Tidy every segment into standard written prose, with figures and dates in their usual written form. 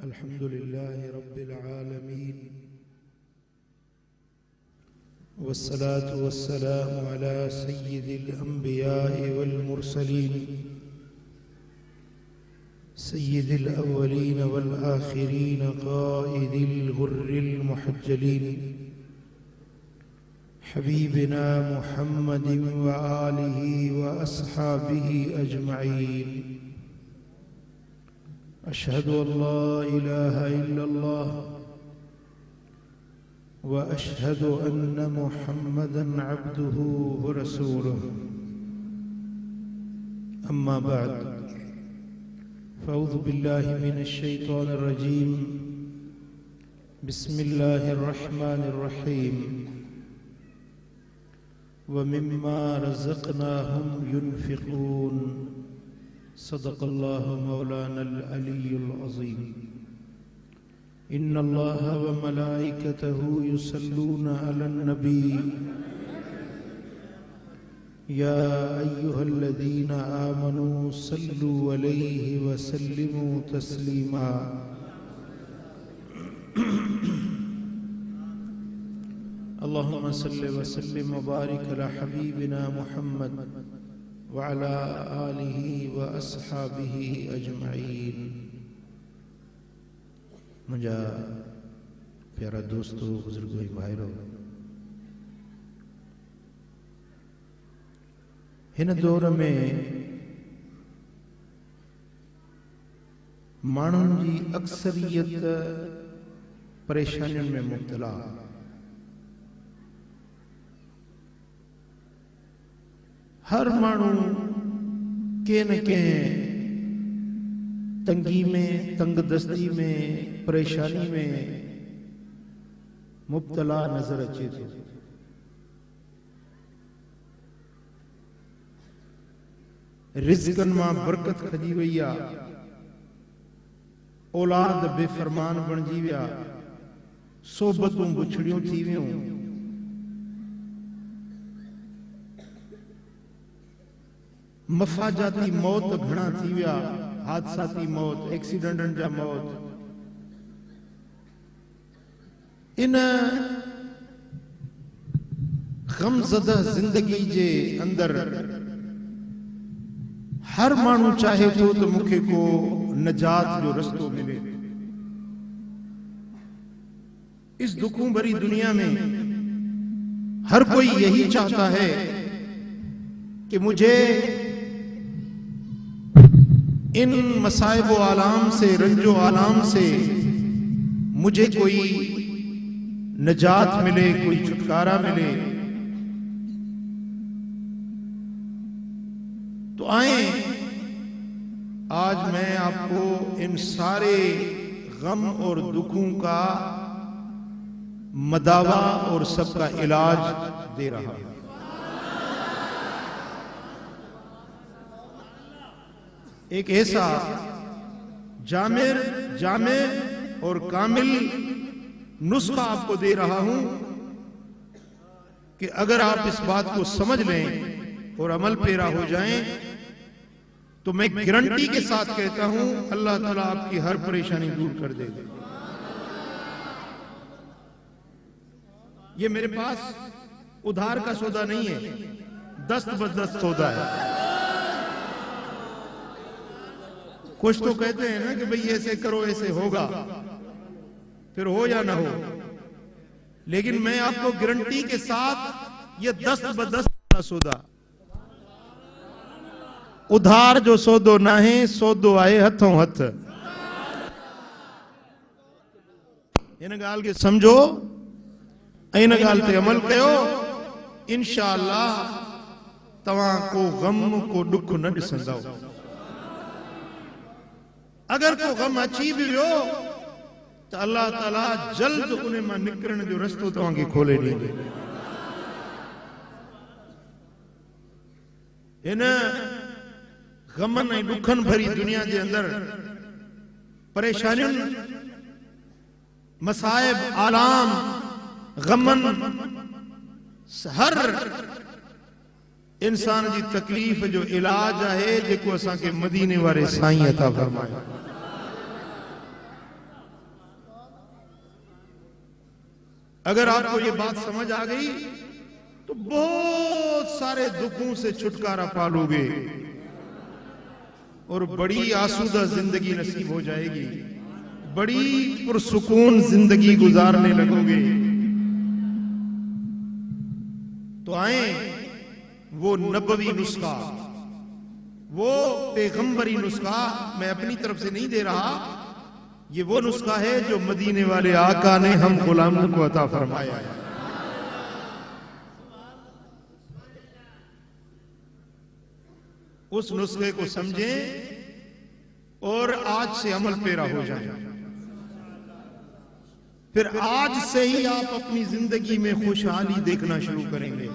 अल्हम्दुलिल्लाह रब्बिल आलमीन वस्सलातु वस्सलामु अला सय्यिदिल अंबिया'i वल मुरसलीन सय्यिदिल अव्वलीन वल आखिरीन क़ाइदिल गुर्रिल मुहज्जलीन हबीबिना मुहम्मदिन व आलिहि व अस्हाबिहि अजमईन। अशहदु अल्ला इलाहा इल्लल्लाह व अशहदु अन्न मुहम्मदन अब्दुहु व रसूलुहु। अम्मा बाद फ़अऊज़ु बिल्लाहि मिनश शैतानिर रजीम। बिस्मिल्लाहिर रहमानिर रहीम। व मिम्मा रज़क़नाहुम युनफ़िक़ून। सदक़ल्लाहु मौलानल अलीयुल अज़ीम। इन्नल्लाह व मलाइकतहु युसल्लूना अलन नबी या अय्युहल्लज़ीना आमनू सल्लु अलैहि व सल्लिमू तस्लीमा। अल्लाहुम्मा सल्लि व सल्लिम व बारिक अला हबीबिना मुहम्मद व अला आलिहि व अस्हाबिहि अजमईन। मुझा प्यारा दोस्तों, बुजुर्गों, भाइरों, हिन दौर में माण्हुनि जी अक्सरियत परेशानियुनि में मुब्तला। हर माण्हू के न के तंगी में, तंगदस्ती में, परेशानी में मुब्तला नजर अचे थो। रिज़्क़नि मां बरकत खजी वई आ, औलाद बेफरमान बणजी विया, सोबतूं बुछड़ियूं थी वियूं। मफ़ाजाती मौत घणा थी विया, हादसाती मौत, एक्सीडेंटनि जा मौत। इन गमज़दा जिंदगी जे अंदर हर माण्हू चाहे थो तो मूंखे को नजात जो रस्तो मिले। इस दुखों भरी दुनिया में हर कोई यही चाहता है कि मुझे इन मसाइब व आलाम से, रंजो आलाम से मुझे कोई नजात मिले, कोई छुटकारा मिले। तो आए, आज मैं आपको इन सारे गम और दुखों का मदावा और सबका इलाज दे रहा हूं। एक ऐसा जामे और कामिल नुस्खा आपको दे रहा हूं कि अगर आप इस बात को समझ लें और अमल पेरा हो जाएं तो मैं गारंटी के साथ कहता हूं अल्लाह ताला आपकी हर परेशानी दूर कर देगा। ये मेरे पास उधार का सौदा नहीं है, दस्त बदस्त सौदा है। कुछ तो कहते हैं ना कि भाई ऐसे करो ऐसे होगा, फिर हो या ना हो, लेकिन मैं आपको गारंटी के साथ ये दस्त बदस्त का सौदा, उधार जो सौदो ना है, सौदो आए हथों हथ। इन गाल के समझो, इन गाल ते अमल कयो, इंशाअल्लाह तवां को गम को दुख न ॾिसंदव। अगर को गम अची भी वियो तो अल्लाह ताला जल्द उन मां निकरण जो रस्तो तव्हांखे खोले ॾींदो। इन गमनि ऐं दुखनि भरी दुनिया जे अंदर परेशानियुनि, मसाइब, आलाम, गमन हर इंसान जी तकलीफ जो इलाज है जेको असा के मदीने वाले साईं अता फरमाया। अगर आपको ये बात समझ आ गई तो बहुत सारे दुखों से छुटकारा पालोगे और बड़ी आसूदा जिंदगी नसीब हो जाएगी, बड़ी पुरसुकून जिंदगी गुजारने लगोगे। तो आए वो नबवी नुस्खा, वो पैगंबरी नुस्खा मैं अपनी तरफ से नहीं दे रहा, ये वो नुस्खा है जो मदीने वाले आका ने हम गुलामों को अता फरमाया है। उस नुस्खे को समझें और आज से अमल पेरा हो जाए। फिर आज से ही आप अपनी जिंदगी में खुशहाली देखना शुरू करेंगे।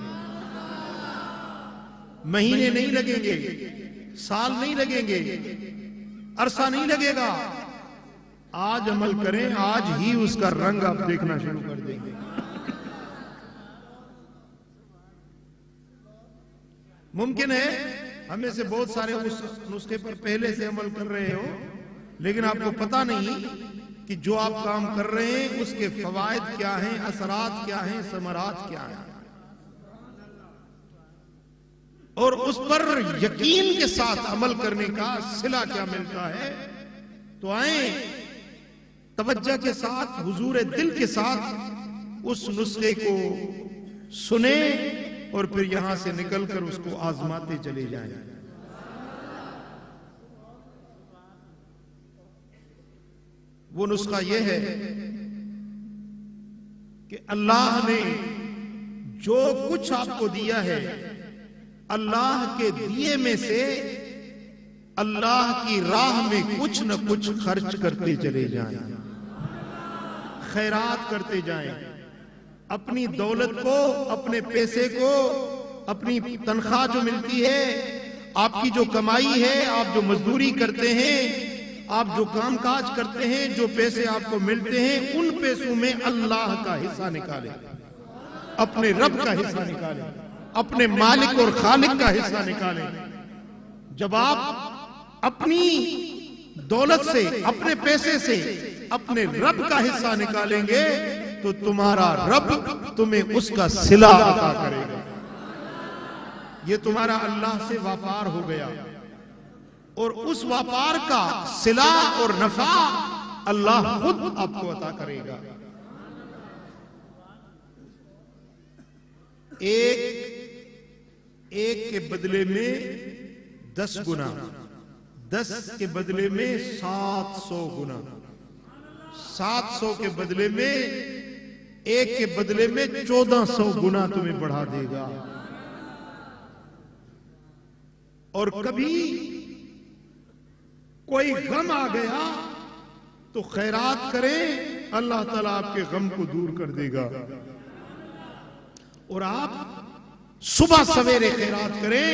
महीने नहीं लगेंगे, साल नहीं लगेंगे, अरसा नहीं लगेगा। आज अमल करें, आज ही उसका रंग आप देखना शुरू कर देंगे। मुमकिन है हमें से बहुत सारे उस नुस्खे पर पहले से अमल कर रहे हो, लेकिन आपको पता नहीं कि जो आप काम कर रहे हैं उसके फवायद क्या हैं, असरात क्या हैं, समरात क्या हैं, और उस पर यकीन के साथ अमल करने का सिला क्या मिलता है। तो आए तवज्जो के साथ, हुजूर दिल के साथ उस नुस्खे को सुने और फिर यहां से निकलकर उसको आजमाते चले जाएं। वो नुस्खा यह है कि अल्लाह ने जो कुछ आपको दिया है, अल्लाह के दिए में से अल्लाह की राह में कुछ न कुछ खर्च करते चले जाएं, खैरात करते जाएं। अपनी दौलत को, अपने पैसे को, अपनी तनख्वाह जो मिलती है, आपकी जो कमाई है, आप जो मजदूरी करते हैं, आप जो काम काज करते हैं, जो पैसे आपको मिलते हैं, उन पैसों में अल्लाह का हिस्सा निकालें, अपने रब का हिस्सा निकालें, अपने मालिक और खालिक का हिस्सा निकालें। जब आप अपनी दौलत से, अपने पैसे से अपने रब का हिस्सा निकालेंगे तो तुम्हारा रब तुम्हें उसका सिला अता करेगा। ये तुम्हारा अल्लाह से व्यापार हो गया और उस व्यापार का सिला और नफा अल्लाह खुद आपको अता करेगा। एक के बदले में 10 गुना, 10 के बदले में 700 गुना, 700 के बदले में, एक के बदले में 1400 गुना तुम्हें बढ़ा देगा। और कभी कोई गम आ गया तो खैरात करें, अल्लाह ताला आपके गम को दूर कर देगा। और आप सुबह सवेरे खैरात करें,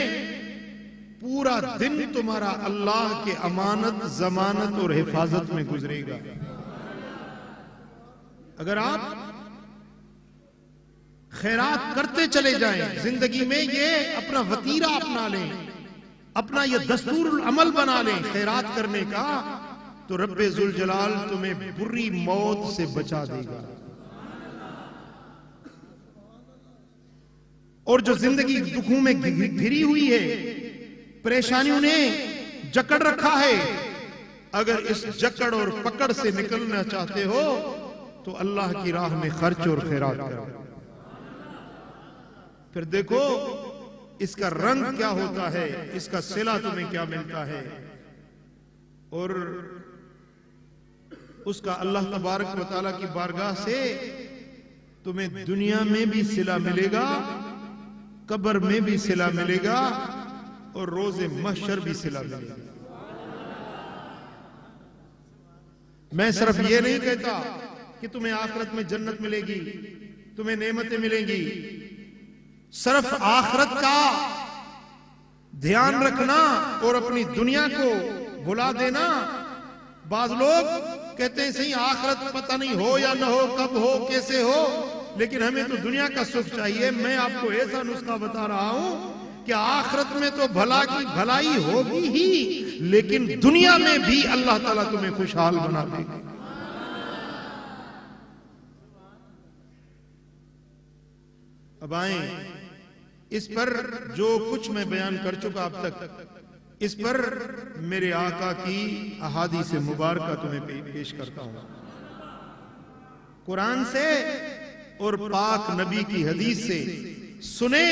पूरा दिन तुम्हारा अल्लाह के अमानत, जमानत और हिफाजत में गुजरेगा। अगर आप खैरात करते चले जाएं, जिंदगी में ये अपना वतीरा अपना लें, अपना ये दस्तूर अमल बना लें खैरात करने का, तो रब्बे जुल जलाल तुम्हें बुरी मौत से बचा देगा। और जो जिंदगी दुखों में घिरी हुई है, परेशानियों ने जकड़ रखा है, अगर इस जकड़ और पकड़ से निकलना चाहते हो तो अल्लाह की राह में खर्च और खैरात करो। फिर देखो इसका रंग क्या होता है, इसका सिला तुम्हें क्या मिलता है, और उसका अल्लाह तबारक व तआला की बारगाह से तुम्हें दुनिया में भी सिला मिलेगा, कब्र में भी सिला मिलेगा, और रोज़े महशर भी सिला मिलेगा। मैं सिर्फ ये नहीं कहता कि तुम्हें आखिरत में जन्नत मिलेगी, तुम्हें नेमतें मिलेंगी। सिर्फ आखिरत का ध्यान रखना और अपनी दुनिया को भुला देना। बाज लोग कहते हैं सही आखिरत पता नहीं हो या ना हो, कब हो, कैसे हो, लेकिन हमें तो दुनिया का सुख चाहिए। मैं आपको ऐसा नुस्खा बता रहा हूं कि आखिरत में तो भला की भलाई होगी ही, लेकिन दुनिया में भी अल्लाह ताला तुम्हें खुशहाल बना देगा। अब आए इस पर, जो कुछ मैं बयान कर चुका अब तक, इस पर मेरे आका की अहादीस मुबारका तुम्हें पेश करता हूं, कुरान से और पाक नबी की हदीस से। सुने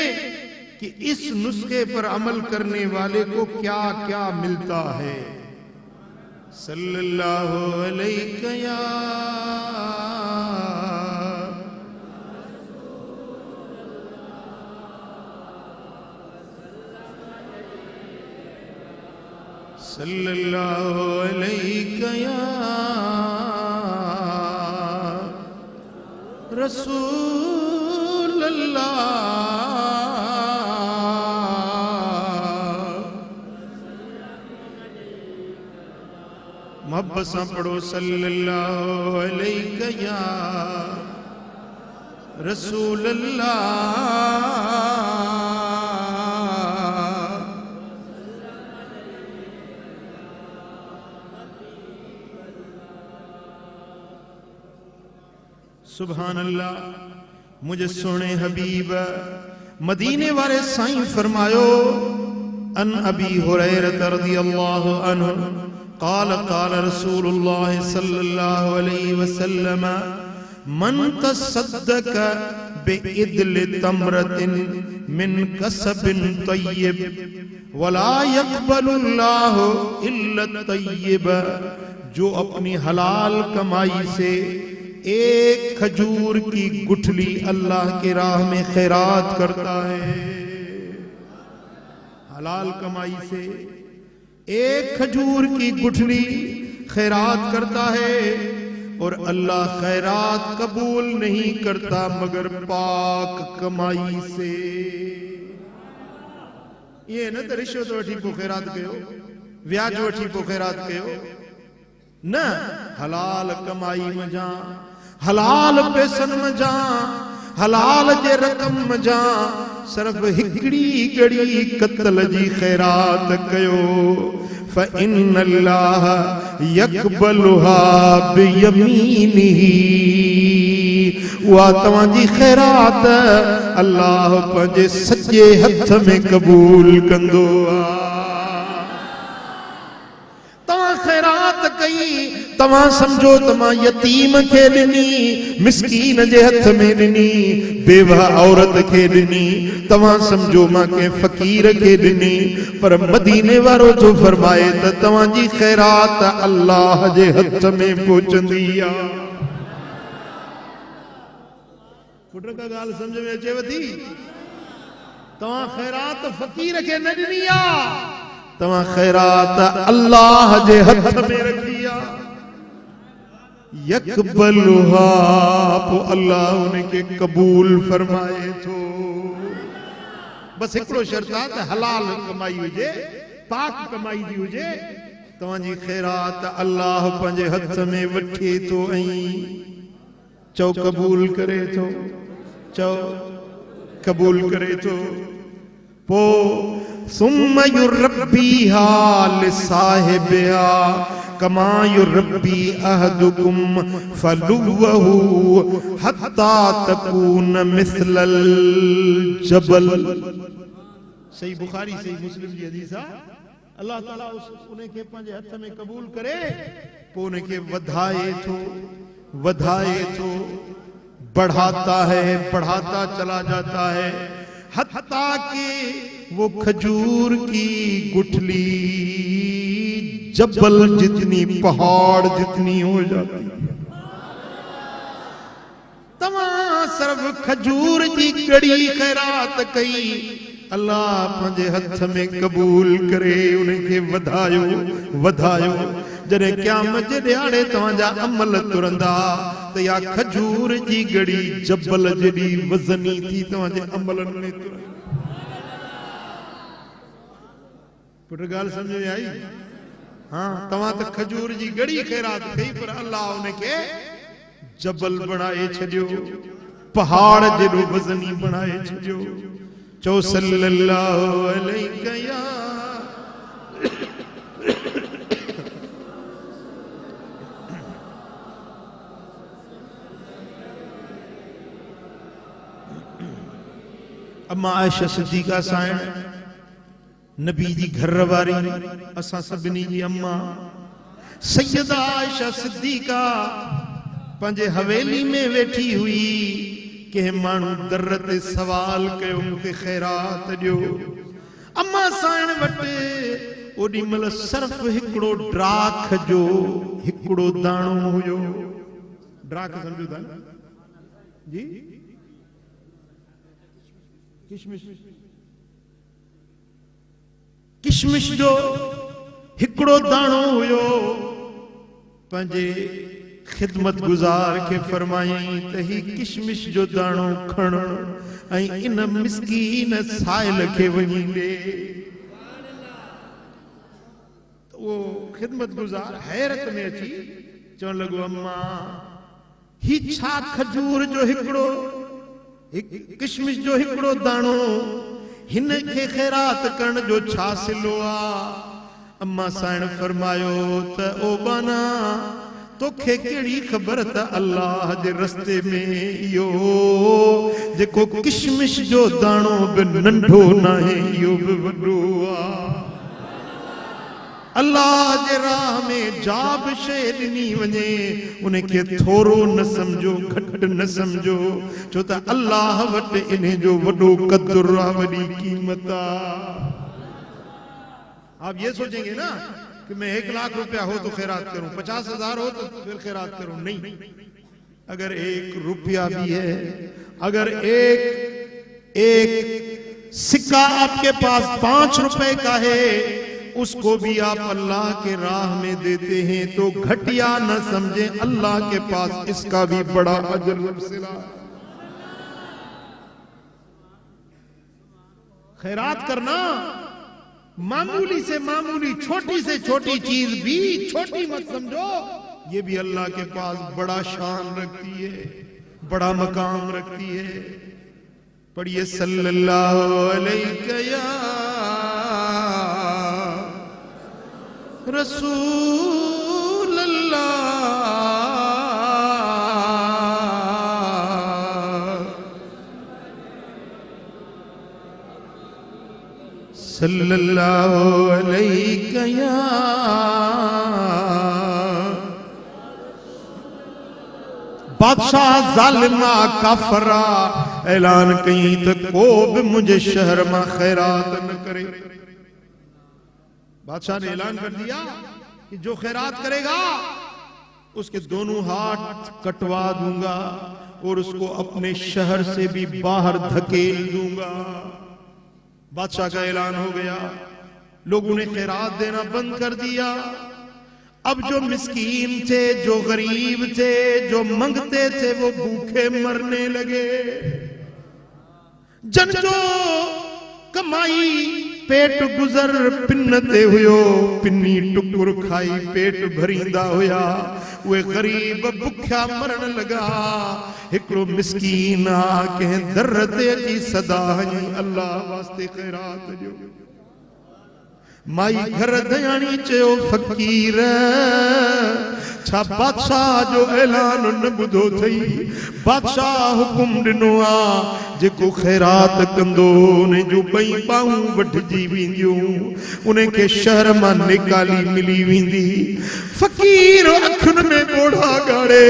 कि इस नुस्खे पर अमल करने वाले को क्या क्या मिलता है। सल्लल्लाहु अलैहि या सल्लल्लाहु अलैहि या रसूल अल्लाह। मोहब्बत से पढ़ो सल्लल्लाहु अलैहि या रसूल अल्लाह। सुभान अल्लाह। मुझे सोने हबीब मदीने वाले साईं फरमायो, अन अबी हुरैरा रज़ियल्लाहु अन्हु क़ाल क़ाल रसूलुल्लाह सल्लल्लाहु अलैहि वसल्लम मन तसद्दक़ बिइदल तमरतिन मिन कसबिन तय्यिब वला यक़बलुल्लाहु इल्ला तय्यिब। जो अपनी हलाल कमाई से एक खजूर की गुठली अल्लाह के राह में खैरात करता है, हलाल कमाई से एक खजूर की गुठली खैरात करता है, और अल्लाह खैरात कबूल नहीं करता मगर पाक कमाई से। ये न तो रिश्वत वठी पो खैरात कयो, व्याज वठी पो खैरात कयो न, हलाल कमाई में जा, हलाल पैसन में जा, हलाल जे रकम में जा, सिर्फ हिकड़ी गड़ी कत्ल जी खैरात कयो। फ़इन्नल्लाह यक़बलुहा बियमीनिही। उहा तव्हां जी खैरात अल्लाह पंहिंजे सॼे हथ में कबूल कंदो आहे। तव्हां खैरात कई, तव्हां समझो तव्हां यतीम खे ॾिनी, मिस्कीन जे हथ में ॾिनी, बेवा औरत खे ॾिनी, तव्हां समझो मां के फ़कीर खे ॾिनी, पर मदीने वारो जो फरमाए त तव्हां जी खैरात अल्लाह जे हथ में पहुचंदी आहे। पुट का ॻाल्हि समझ में अचेव थी? तव्हां खैरात फ़कीर खे न ॾिनी आहे, तव्हां खैरात अल्लाह जे हथ में रखी आहे। यक़बलुहा, पो अल्लाह उनके कबूल फरमाए थो। बस हिकिड़ो शर्त आहे त हलाल कमाई हुजे, पाक कमाई जी हुजे। तव्हांजी खैरात अल्लाह पंहिंजे हथ में वठे थो ऐं चओ कबूल करे थो, चओ कबूल करे थो। पो सुम्म युरब्बीहा लिसाहिबिहा कमा युरब्बी अहदुकुम फलुवहु हत्ता तकून मिस्लल जबल। सही बुखारी सही मुस्लिम जी हदीस आहे। अल्लाह ताला उनके पंहिंजे हथ में कबूल करे, पो उनके वधाए थो, वधाए थो, बढ़ाता है, बढ़ाता चला जाता है, हत्ता कि वो खजूर की गुठली जबल जितनी, पहाड़ जितनी हो जाती। तमाम सिर्फ खजूर की गड़ी खैरात कई, अल्लाह पंहिंजे हथ में कबूल करे, उनके वधायो वधायो। जॾहिं क़यामत जे ॾियारे तव्हांजा अमल तुरंदा त या खजूर जी गड़ी जबल जड़ी वज़नी थी तव्हांजे अमलनि में तुरंदी। पुट ॻाल्हि समझ में आई? हाँ, तव्हां त खजूर जी गड़ी खैरात कई, पर अल्लाह उनके जबल बनाए छॾियो, पहाड़ जेॾो वज़नी बनाए छॾियो। चो सल्लल्लाहु अलैहि या अम्मा आयशा सिद्दीका साइण नबी जी घर वारी असा सभिनी जी अम्मा सैयदा आयशा सिद्दीका पंहिंजे हवेली में वेठी हुई के मानू दर ते सवाल कयो मूंखे खैरात ॾियो। अम्मा साइण वटि ओॾी महिल सिर्फ़ हिकिड़ो ड्राख जो हिकिड़ो दाणो हुयो। ड्राख सम्झो था जी? किशमिश जो हिकिड़ो दाणो हुयो। पंहिंजे खिदमत गुजार के फरमाई त ही किशमिश जो दाणो खण ऐं इन मिस्कीन साइल के वञी ॾे। वो खिदमत गुजार हैरत में अची चवण लॻो अम्मा ही छा खजूर जो हिकिड़ो किशमिश जो हिकिड़ो दाणो हिन खे खैरात करण जो छा सिलो आ? अम्मा साइण फरमायो त ओ बाना तोखे कहिड़ी ख़बर त अल्लाह जे रस्ते में इहो जेको किशमिश जो दाणो बि नंढो नाहे इहो बि वॾो आ। अल्लाह जे राह में जा बि शइ ॾिनी वञे उनखे थोरो न समझो, घटि न समझो, छो त अल्लाह वटि इन जो वॾो क़द्र आहे, वॾी क़ीमत आहे। आप ये सोचेंगे ना कि मैं 1 लाख रुपया हो तो खैरात करूं, 50,000 हो तो फिर खैरात करूं। नहीं, अगर 1 रुपया भी है, अगर एक सिक्का आपके पास 5 रुपए का है, उसको भी आप अल्लाह के राह में देते हैं तो घटिया न समझें, अल्लाह के पास इसका भी बड़ा अजर सिला। खैरात करना मामूली से मामूली, छोटी से छोटी चीज भी छोटी मत समझो, ये भी अल्लाह के पास बड़ा शान रखती है, बड़ा मकाम रखती है। पढ़िए सल्लल्लाहु अलैहि या रसूल अल्लाह, सल्लल्लाहु अलैहि या बादशाह जालिमा काफरा ऐलान कई त को भी मुझे शहर में खैरात न करे। बादशाह ने ऐलान कर दिया कि जो खैरात करेगा उसके दोनों हाथ कटवा दूंगा और उसको अपने शहर से भी बाहर धकेल दूंगा। बादशाह का ऐलान हो गया, लोगों ने खैरात देना बंद कर दिया। अब जो मिस्कीन थे, जो गरीब थे, जो मंगते थे, वो भूखे मरने लगे। जन जो कमाई पेट गुजर पिन्नते हुयो, पिन्नी टुकुर खाई पेट भरींदा हुया, वे गरीब भुख्या मरण लगा। हिकड़ो मिस्कीन आ के दर ते अची सदा हई अल्लाह वास्ते खैरात ॾियो। माई घर दयाणी चयो फकीर छा बादशाह जो ऐलान न ॿुधो थई? बादशाह हुकुम ॾिनो आ जेको खैरात कंदो उन जूं 2 बाहूं वढिजी वेंदियूं, उनखे शहर मां निकाली मिली वेंदी। फकीर अखियुनि में ॻोढ़ा ॻाड़े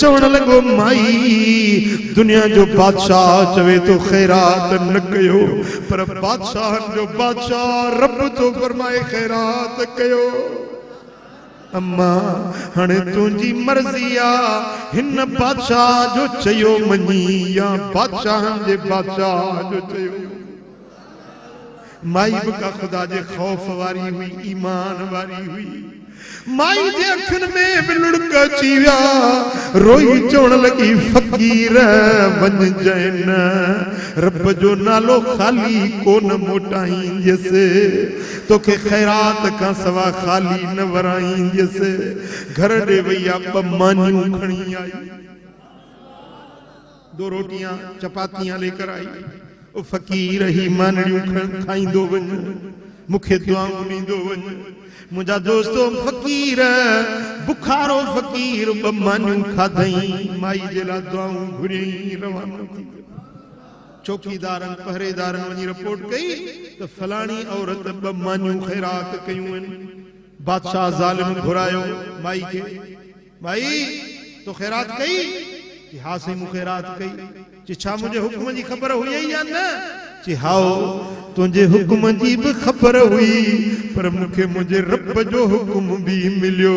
चवण लॻो, माई दुनिया जो बादशाह चवे तो खैरात न कयो, पर बादशाह जो बादशाह रब तो फरमाए खैरात कयो। अम्मा हाणे तुंहिंजी मर्ज़ी आ, हिन बादशाह जो चयो मञी या बादशाहनि जे बादशाह जो चयो। माई भी का खुदा जे खौफ वारी हुई, ईमान वारी हुई। माई जे अखियुनि में भी लुढ़क अची विया, रोई चवण लगी, फकीर वञ जैन, रब जो नालो खाली कोन मोटाईंदसि, तोखे खैरात का सवा खाली न वराईंदसि। घर ॾे वई आ, 2 मानियूं खणी आई, 2 रोटियां चपातियां लेकर आई। ओ फकीर ही मानड़ियूं खाईंदो वञ, मूंखे दुआऊं ॾींदो वञ। मुंहिंजा दोस्तो फकीर बुखारो फकीर ॿ मानियूं खाधई, माई जे लाइ दुआऊं घुरियई, रवानो थी। चौकीदारनि पहरेदारनि वञी रिपोर्ट कई त फलाणी औरत ॿ मानियूं ख़ैरात कयूं आहिनि। बादशाह ज़ालिम घुरायो माई खे, माई तो ख़ैरात कई? कि हा साईं मूं ख़ैरात कई। चई छा मुंहिंजे हुक्म जी ख़बर हुई या न? चई हाओ तुंहिंजे हुक्म जी बि ख़बर हुई, पर मूंखे मुंहिंजे रब जो हुक्म बि मिलियो।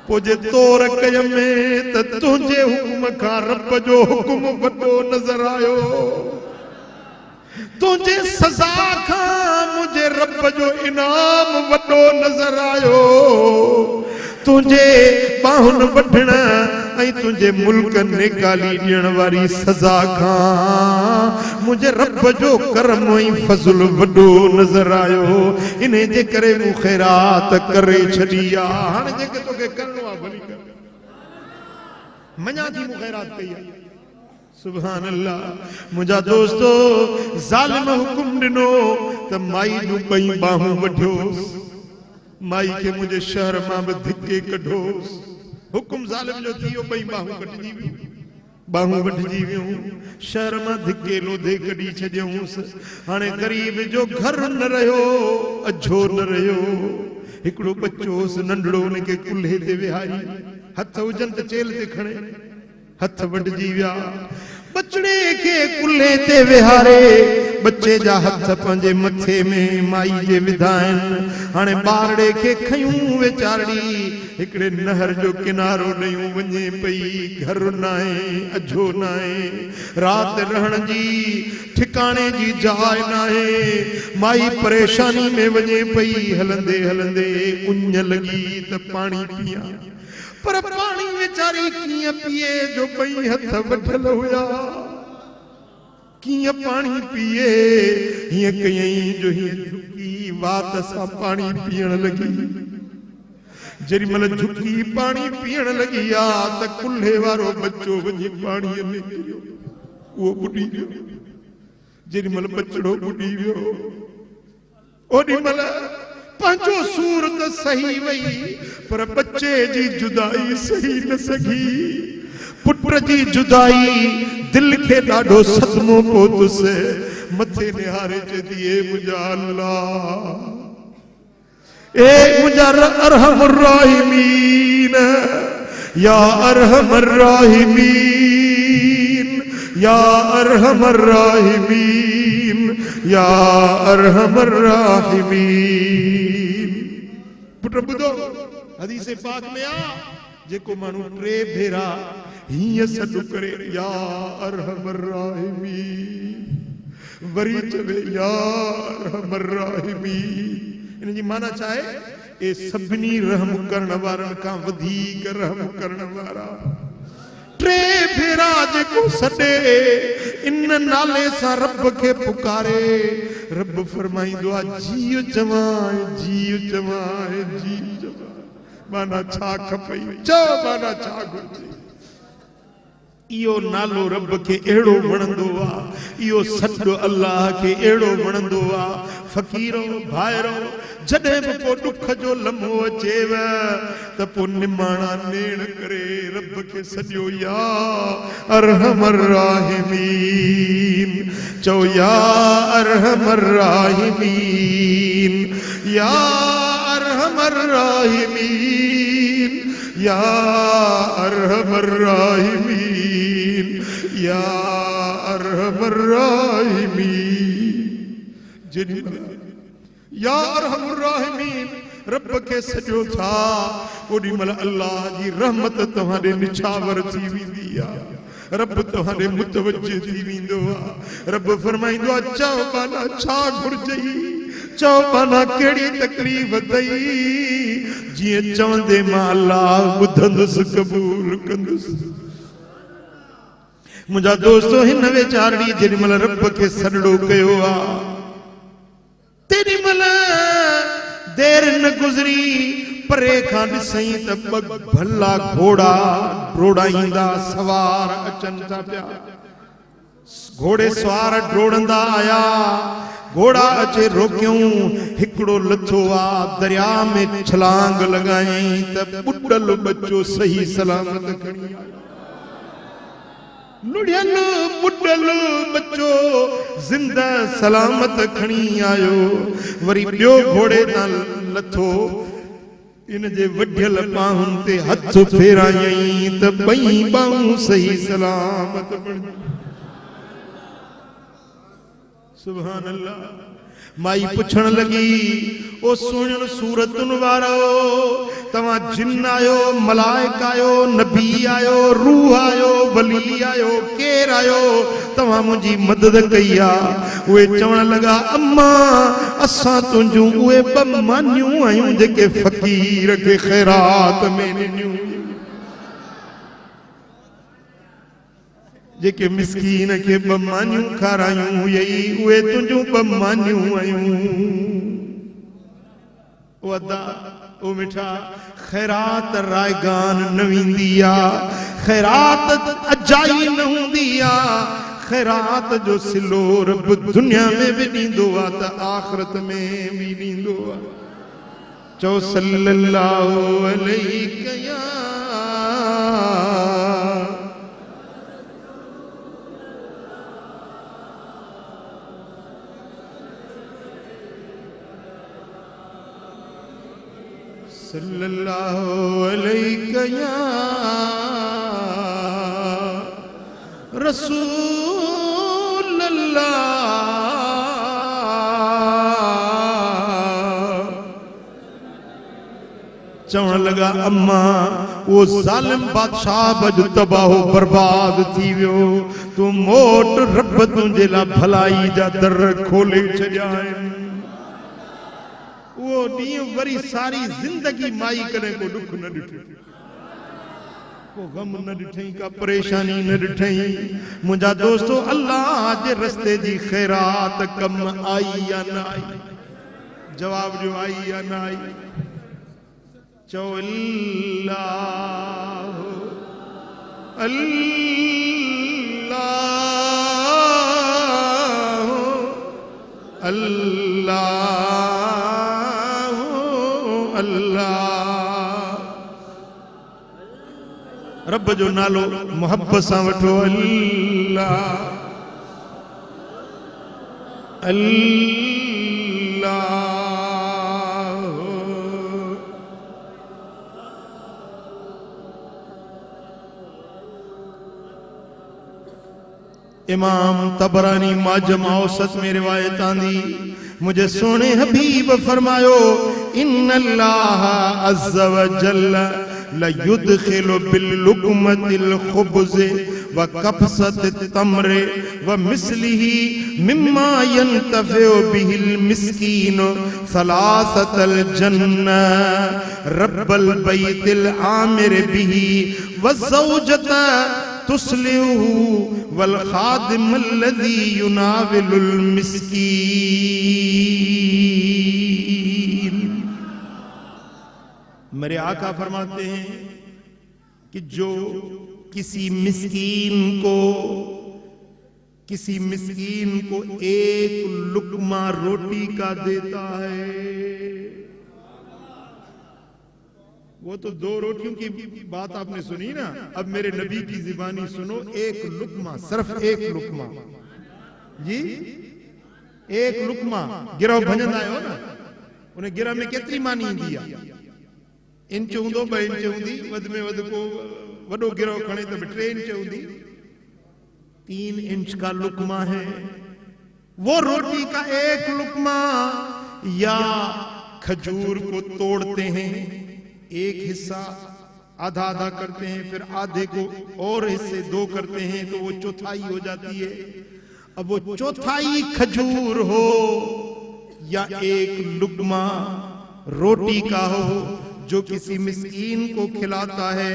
पोइ जे तौर कय में त तुंहिंजे हुक्म खां रब जो हुक्म वॾो नज़र आयो, तुंहिंजे सज़ा खां मुंहिंजे रब जो इनाम वॾो नज़र आयो। तुंहिंजे बाहुनि वढण ऐं तुंहिंजे मुल्क निकाली ॾियण वारी सज़ा खां मुंहिंजे रब जो करम ऐं फज़ल वॾो नज़र आयो। इन जे करे मूं ख़ैरात करे छॾी आहे। हाणे जेके तोखे करणो आहे भली कर, मञा थी मूं ख़ैरात कई आहे। सुभान अल्लाह। मुंहिंजा दोस्तो ज़ालिम हुकुम ॾिनो त माई जूं ॿई बाहूं वढियोसि, माई खे मुंहिंजे शहर मां बि धिके कढोसि। हुकुम ज़ालिम जो थी वियो, ॿई बाहूं कटिजी वियूं, बाहूं वढिजी वियूं, शहर मां धिके लोधे कढी छॾियऊंसि। हाणे ग़रीब जो घर न रहियो, अझो न रहियो। हिकिड़ो बच्चो हुअसि नंढड़ो, हुनखे कुल्हे ते विहारी, हथ हुजनि त चेल ते खणे, हथ वढिजी विया। बचड़े के कुल्हे ते विहारे, बच्चे जा हथ पंहिंजे मथे में माई जे विधाइनि। हाणे ॿारड़े खे खयूं वेचारड़ी हिकिड़े नहर जो किनारो ॾेयूं वञे पई। घर न आहे, अझो न आहे, राति रहण जी ठिकाणे जी जाइ न आहे। माई परेशानी में वञे पई, हलंदे हलंदे उञ लॻी त पाणी पियां, पर पाणी वेचारी कीअं पीए जो ॿई हथ वढल हुया। कीअं पाणी पीए? हीअं कयई जो हीअं झुकी वात सां पाणी पीअण लॻी। जेॾी महिल झुकी पाणी पीअण लॻी आहे त कुल्हे वारो बच्चो वञी पाणीअ में किरियो, उहो ॿुॾी वियो। जेॾी महिल बचड़ो ॿुॾी वियो, ओॾी महिल पंहिंजो सूरत सही वई, पर बच्चे जी जुदाई सही न सघी। पुट जी जुदाई दिल खे ॾाढो सदमो पहुतुसि। मथे निहारे चई ए मुंहिंजा अल्लाह, ए मुंहिंजा अरहमुर राहिमीन, या अरहमुर राहिमीन, या अरहमुर राहिमीन, या अरहमुर राहिमीन। पुट ॿुधो, हदीस पाक में आ जेको माण्हू टे भेरा हीअं सॾु करे या अरहमुर राहिमीन, वरी चवे या अरहमुर राहिमीन, इन जी माना छा आहे? ए सभिनी रहम करण वारनि खां वधीक रहम करण वारा। टे भेरा जेको सॾे इन नाले सां रब खे पुकारे, रब फरमाईंदो आहे जीउ चवां, जीउ चवां, जीउ चवां। माना छा खपई? चओ माना छा घुरिजे? इहो नालो रब खे अहिड़ो वणंदो आहे, इहो सॾु अल्लाह खे अहिड़ो वणंदो आहे। फ़क़ीरो भाइरो, जॾहिं बि को ॾुख जो लम्हो अचेव त पोइ निमाणा नेण करे रब खे सॼो या अरहमुर राहिमीन चओ, या अरहमुर राहिमीन, या अरहमुर राहिमीन, या अरहमुर राहिमीन, या अरहमुर राहिमीन। जेॾी महिल या अरहमुर राहिमीन रब खे सॼो था, ओॾी महिल अल्लाह जी रहमत तव्हां ॾे निछावर थी वेंदी आहे। रब तव्हां ॾे मुतवज्जो थी वेंदो आहे। रब फरमाईंदो आहे चओ माना छा घुरिजई, चओ माना कहिड़ी तकलीफ़ अथई। जीअं चवंदे मां अल्लाह ॿुधंदुसि, क़बूल कंदुसि। मुंहिंजा दोस्तो, हिन वेचारड़ी जेॾी महिल रब खे सॾड़ो कयो आहे, तेॾी महिल देर न गुज़री, परे खां ॾिसई त ॿ भला घोड़ा डोड़ाईंदा सवार अचनि था पिया। घोड़े सवार डोड़ंदा आया, घोड़ा अचे रोकियूं, हिकड़ो लथो आ दरिया में छलांग लगाई त बुडल बच्चो सही सलामत खणी आयो। नुड़ियल बुडल बच्चो जिंदा सलामत खणी आयो। वरी ॿियो घोड़े तां लथो, इन जे वढियल पाहुन ते हथ फेरायई त ॿई बाहूं सही सलामत बणियूं। सुभान अल्लाह। माई पुछण लगी, ओ सुणन सूरतुन वारो, तवा जिन आयो, मलाइक आयो, नबी आयो, रूह आयो, वली आयो, केर आयो, तवा मुंजी मदद कई आ। उहे चवण लगा, अम्मा असां तुंजू उहे ब मानियूं आयूं जेके फकीर के खैरात में ॾिनियूं, जेके मिस्कीन के ब मानियूं खारायूं, यही उहे तुंजू ब मानियूं आयूं। ओ अदा ओ मिठा, खैरात रायगान न वेंदी आ, खैरात अजाई न हूंदी आ, खैरात जो सिलो रब दुनिया में भी ॾींदो आ त आखिरत में भी ॾींदो आ। चओ सल्लल्लाहु अलैहि या सल्लल्लाहु अलैहि या रसूल अल्लाह। चवण लगा, अम्मा वो जालिम बादशाह बज तबाहो बर्बाद थी वियो, तू मोट रब तुंहिंजे लाइ भलाई जा दर खोले छॾिया आहिनि। वो ॾींहुं वरी सारी जिंदगी माई कॾहिं को दुख न ॾिठो, को गम न ॾिठई, का परेशानी न ॾिठई। मुंहिंजा दोस्तो, अल्लाह जे रस्ते जी खैरात कम आई या न आई? जवाब जो आई या न आई? चओ अल्लाह अल्लाह अल्लाह अल्लाह। रब जो नालो मोहब्बत सां वठो, अल्लाह अल्लाह। इमाम तबरानी माजम औसत में रिवायत आंदी, मुझे सोने हबीब फरमायो, इन्नल्लाह अज़्ज़ व जल्ल लयुदखिलु बिल्लुक़मतिल खुब्ज़ व कफ़सतित तम्र व मिस्लिही मिम्मा यंतफ़िउ बिहिल मिस्कीन सलासतल जन्नह रब्बल बैतिल आमिर बिही व ज़ौजत तुस्लिहु वल खादिम अल्लज़ी युनाविलुल मिस्कीन। मेरे आका फरमाते हैं कि जो किसी मिस्कीन को एक लुक़मा रोटी का देता है, वो तो दो रोटियों की बात आपने सुनी ना, अब मेरे नबी की ज़ुबानी सुनो, एक लुक़मा, सिर्फ एक लुक़मा जी, एक लुक़मा। गिरह भंजंदा आहियो न, उन गिरह में केतिरी मानी ईंदी आहे? इंच हूंदो, 2 इंच हूंदी, वध में वध को वॾो गिरह खणे त 3 इंच हूंदी। 3 इंच का लुक़मा है, वो रोटी का एक लुक़मा। या खजूर को तोड़ते हैं, एक हिस्सा आधा आधा करते हैं, फिर आधे को और हिस्से 2 करते हैं, तो वो चौथाई हो जाती है। अब वो चौथाई खजूर हो या एक लुक़मा रोटी का हो जो किसी मिस्कीन को खिलाता है,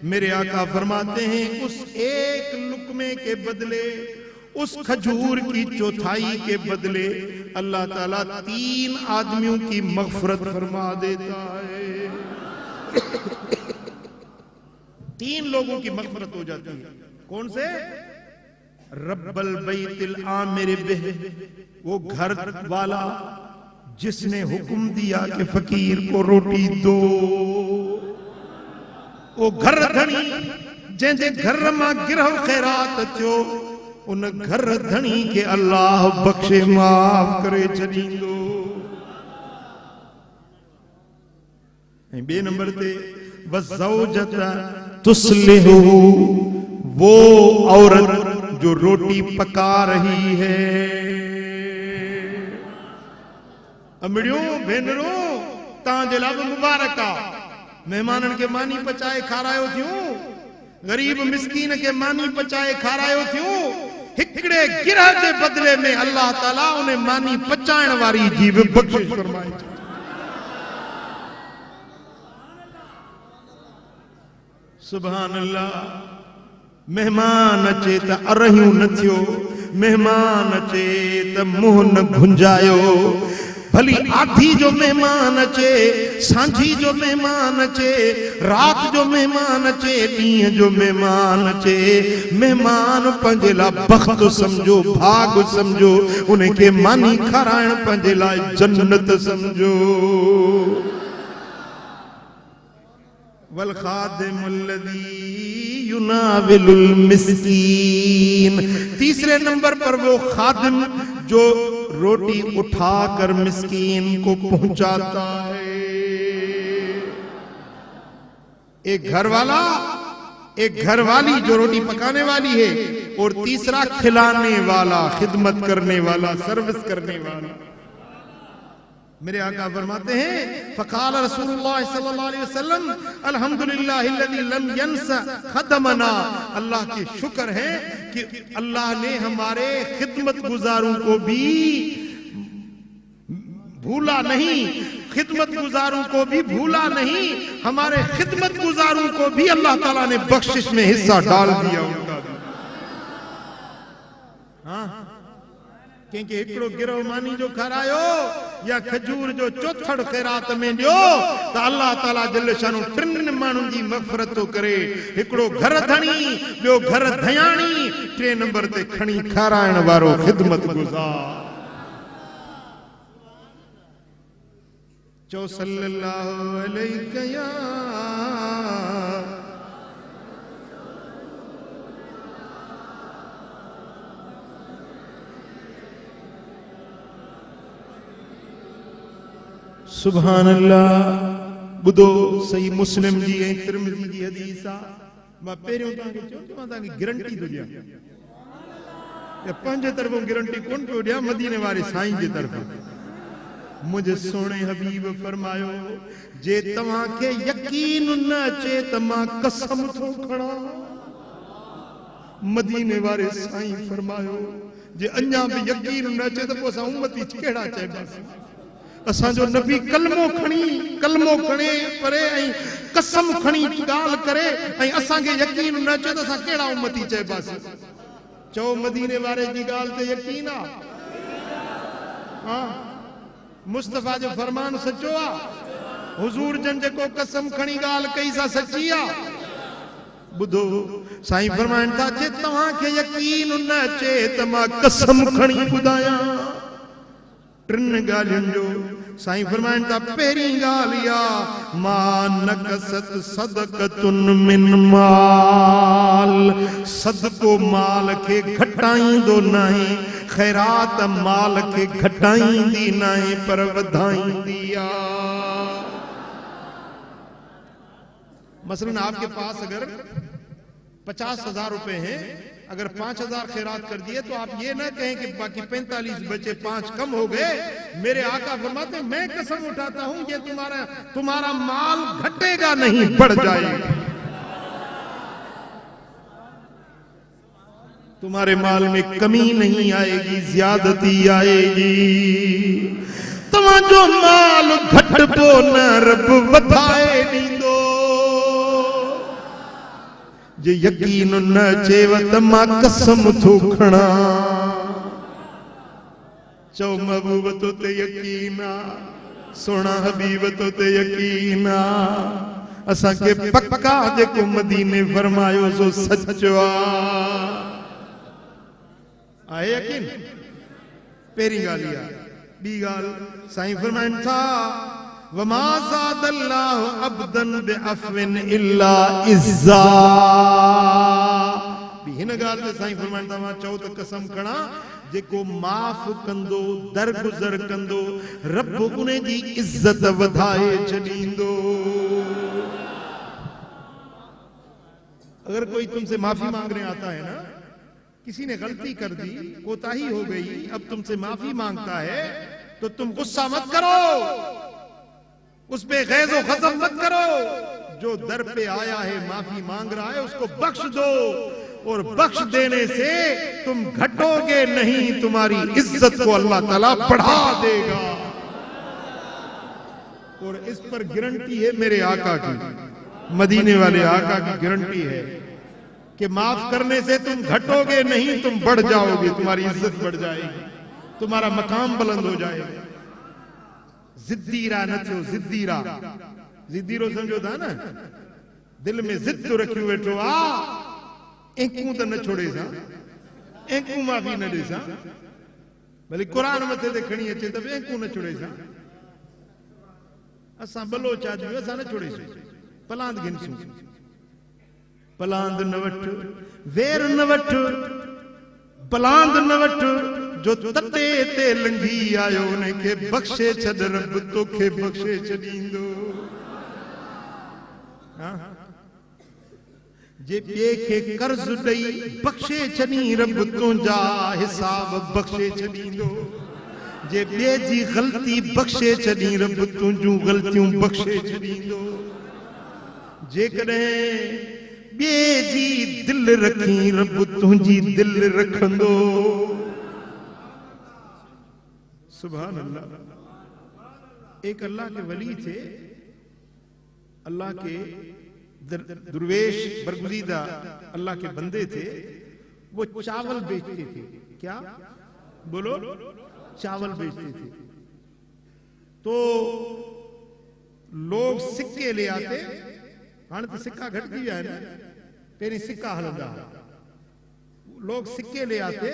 मेरे आका फरमाते हैं उस एक लुक़मे के बदले, उस खजूर की चौथाई के बदले अल्लाह ताला 3 आदमियों की मग़फ़िरत फरमा देता है। 3 लोगों की मग़फ़िरत हो जाती है। कौन से? रब्बल बैतिल आमिर बिह, वो घर वाला जिसने हुक्म दिया कि फकीर को रोटी दो। वो घर धनी जंहिंजे घर मां गिरह खैरात थियो, उन घर धनी के अल्लाह बख्शे माफ करे छॾींदो। बे नंबर ते वज़ौजत तुस्लिहु, वो औरत जो रोटी पका रही है। अमड़ियों भेनरों तांजे लाभ मुबारक आ, मेहमानन के मानी पचाए खारायो थियूं, गरीब मिस्कीन के मानी पचाए खारायो थियूं। हिकड़े गिरह के बदले में अल्लाह ताला उन्हें मानी पचाइण वारी जी भी बख्शिश फरमाई। सुभान अल्लाह। मेहमान अचे त अरहियूं न थियो, मेहमान अचे त मुंह न भुंजायो। भली आधी जो मेहमान अचे, सांझी जो मेहमान अचे, रात जो मेहमान अचे, ॾींहं जो मेहमान अचे, मेहमान पंहिंजे लाइ बख़्त समझो, भाग समझो, उनखे मानी खाराइण पंहिंजे लाइ जन्नत समझो। वल खादिमुल लज़ी युनाविलुल मिस्कीन, तीसरे नंबर पर वो खादिम जो रोटी उठाकर मिस्कीन को पहुंचाता है। एक घर वाला, एक घर वाली जो रोटी पकाने वाली है, और तीसरा खिलाने वाला, खिदमत करने वाला, सर्विस करने वाला। मेरे आका फरमाते हैं फ़क़ाल रसूलुल्लाह सल्लल्लाहु अलैहि वसल्लम अल्हम्दुलिल्लाहिल्लज़ी लम यंसा खदमना, अल्लाह की शुक्र है कि अल्लाह ने हमारे खिदमत गुजारों को भी भूला नहीं, खिदमत गुजारों को भी भूला नहीं, हमारे खिदमत गुजारों को भी अल्लाह ताला ने बख्शिश में हिस्सा डाल दिया उनका। हाँ, क्योंकि एकड़ो गिरह मानी जो खारायो या खजूर जो चौथड़ खैरात में दियो तो अल्लाह ताला जल शानो टिन माण्हुनि जी मग़फ़िरत तो करे। हिकड़ो घर धणी, ॿियो घर धयाणी, टे नंबर ते खणी खाराइण वारो खिदमत गुज़ार। चो सल्लल्लाहु अलैहि या सुभान अल्लाह। बुधो सही मुस्लिम जी ऐं तिरमिज़ी जी हदीस आ। मां पहिरियों तव्हांखे चयो कि मां तव्हांखे गारंटी थो ॾियां, पंहिंजे तरफ़ों गारंटी कोन पियो ॾियां, मदीने वारे साईं जे तरफ़ां। मुझे सोने हबीब फरमायो, जे तव्हांखे यकीन न अचे त मां कसम थो खणा। मदीने वारे साईं फरमायो, जे अञा भी यकीन न अचे त पोइ असां उम्मती कहिड़ा चइबासीं। असांजो नबी कलमो खणे परे ऐं कसम खणी ॻाल्हि करे, ऐं असांखे यकीन न अचे त असां कहिड़ा उम्मती चइबासीं। चओ मदीने वारे जी ॻाल्हि ते यकीन आ? हाँ, मुस्तफ़ा जो फरमान सचो आ। हुजूर जन जेको कसम खणी ॻाल्हि कई सा सची आ। बुधो साईं फरमाइनि था, जे तव्हांखे यकीन न अचे त मां कसम खणी ॿुधायां टिन ॻाल्हियुनि जो। साईं फरमाइनि था, पहिरीं ॻाल्हि आ मा नकसत सदक़तुन मिन माल, सदको माल खे घटाईंदो नाहे, खैरात माल खे घटाईंदी नाहे पर वधाईंदी आ। मसलन आपके पास अगर 50,000 रुपए हैं, अगर 5,000 खैरात कर दिए तो आप ये ना कहें कि बाकी 45 बचे, 5 कम हो गए। मेरे आका फरमाते, मैं कसम उठाता हूं ये तुम्हारा माल घटेगा नहीं, बढ़ जाएगा। तुम्हारे माल में कमी नहीं आएगी, ज्यादती आएगी। तव्हांजो माल घटबो न, रब वधाए ॾींदो। जे यकीन न अचेव त मां कसम थो खणा। चओ महबूब तो ते यकीन आ, सोना हबीब तो ते यकीन आ। असांखे पक्का जेको मदीने फरमायो सो सचो आ। आए यकीन? पेरी गाल इहा। ॿी ॻाल्हि साईं फरमाइनि था वमा ज़ादल्लाहु अब्दन बिअफ़विन इल्ला इज़्ज़ा। हिन ॻाल्हि ते साईं फरमाइनि था मां चओ त कसम खणा जेको माफ़ कंदो दरगुज़र कंदो रब उन जी इज़्ज़त वधाए छॾींदो। अगर कोई तुमसे माफी मांगने आता है ना, किसी ने गलती कर दी, कोताही हो गई, अब तुमसे माफी मांगता है तो तुम गुस्सा मत करो, उस पे गैज़ो ग़ज़ब मत करो। जो दर पे आया है माफी मांग रहा है उसको बख्श दो, और बख्श देने से तुम घटोगे नहीं, तुम्हारी इज्जत को अल्लाह ताला बढ़ा देगा। और इस पर गारंटी है मेरे आका की, मदीने वाले आका की गारंटी है कि माफ करने से तुम घटोगे नहीं, तुम बढ़ जाओगे, तुम्हारी इज्जत बढ़ जाएगी, तुम्हारा मकाम बुलंद हो जाएगा। जिद्दीरा न थियो, जिद्दीरा, जिद्दीरो समझो था ना, दिल में जिद तो रखियो वेठो आ, एकू तो न छोड़े सा, एकू माफी न दे सा, भले कुरान मथे ते खणी अचे त एकू न छोड़े सा। असां बलोच आदमी असां न छोड़े सा, पलांद गिनसू, पलांद न वठ, वेर न वठ, पलांद न वठ, जो तटे ते लंघी आयो उनखे बख्शे छॾ, रब तोखे बख्शे छॾींदो। जे ॿिए खे कर्ज़ ॾेई बख्शे छॾी, रब तुंहिंजा हिसाब बख्शे छॾींदो। जे ॿिए जी ग़लती बख्शे छॾी, रब तुंहिंजूं ग़लतियूं बख्शे छॾींदो। जेकॾहिं ॿिए जी दिल रखी, रब तुंहिंजी दिल रखंदो। सुभान अल्लाह। एक अल्लाह के वली थे, अल्लाह के दुर्वेश बरगुज़ीदा अल्लाह के बंदे थे। वो चावल बेचते थे। क्या बोलो? चावल बेचते थे। तो लोग सिक्के ले आते, हाँ तो सिक्का घट गया है ना, पेरी सिक्का हलंदा, लोग सिक्के ले आते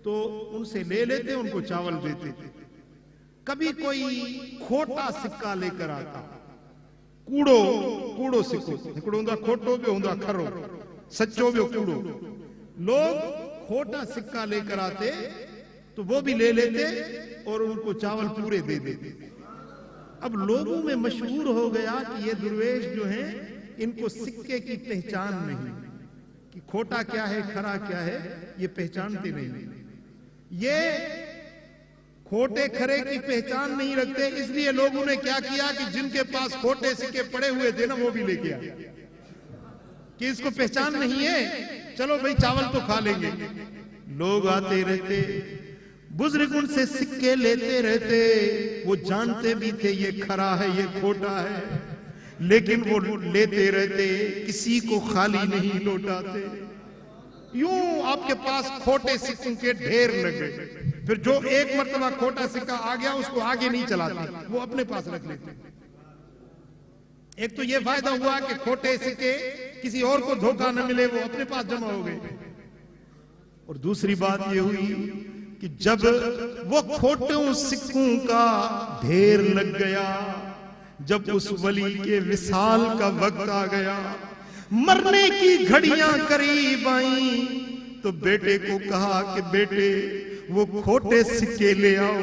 तो उनसे ले लेते, उनको चावल देते थे। कभी कोई खोटा सिक्का लेकर आता, कूड़ो कूड़ो सिक्को, हिकिड़ो हुंदो खोटो, ॿियो हुंदो खरो, सच्चो ॿियो कूड़ो। लोग खोटा सिक्का लेकर आते तो वो भी ले लेते और उनको चावल पूरे दे देते। अब लोगों में मशहूर हो गया कि ये दुर्वेश जो हैं इनको सिक्के की पहचान नहीं, कि खोटा क्या है खरा क्या है ये पहचानते नहीं। ये खोटे खरे की पहचान नहीं रखते, इसलिए लोगों ने क्या किया कि जिनके पास खोटे सिक्के पड़े हुए थे ना वो भी लेके आए, कि इसको पहचान नहीं है, चलो भाई चावल तो खा लेंगे। लोग आते रहते, बुजुर्ग उनसे सिक्के लेते रहते, वो जानते भी थे ये खरा है ये खोटा है, लेकिन वो लेते रहते, किसी को खाली नहीं लौटाते। यूं आपके पास खोटे सिक्कों के ढेर लगे, फिर जो एक मर्तबा खोटा सिक्का आ गया उसको आगे नहीं चलाते, वो अपने पास रख लेते। एक तो ये फायदा हुआ कि खोटे सिक्के किसी और को धोखा न मिले, वो अपने पास जमा हो गए। और दूसरी बात ये हुई कि जब वो खोटों सिक्कों का ढेर लग गया, जब उस वली के विसाल का वक्त आ गया, मरने की घड़ियां करीब आई, तो बेटे को कहा कि बेटे वो खोटे सिक्के ले आओ।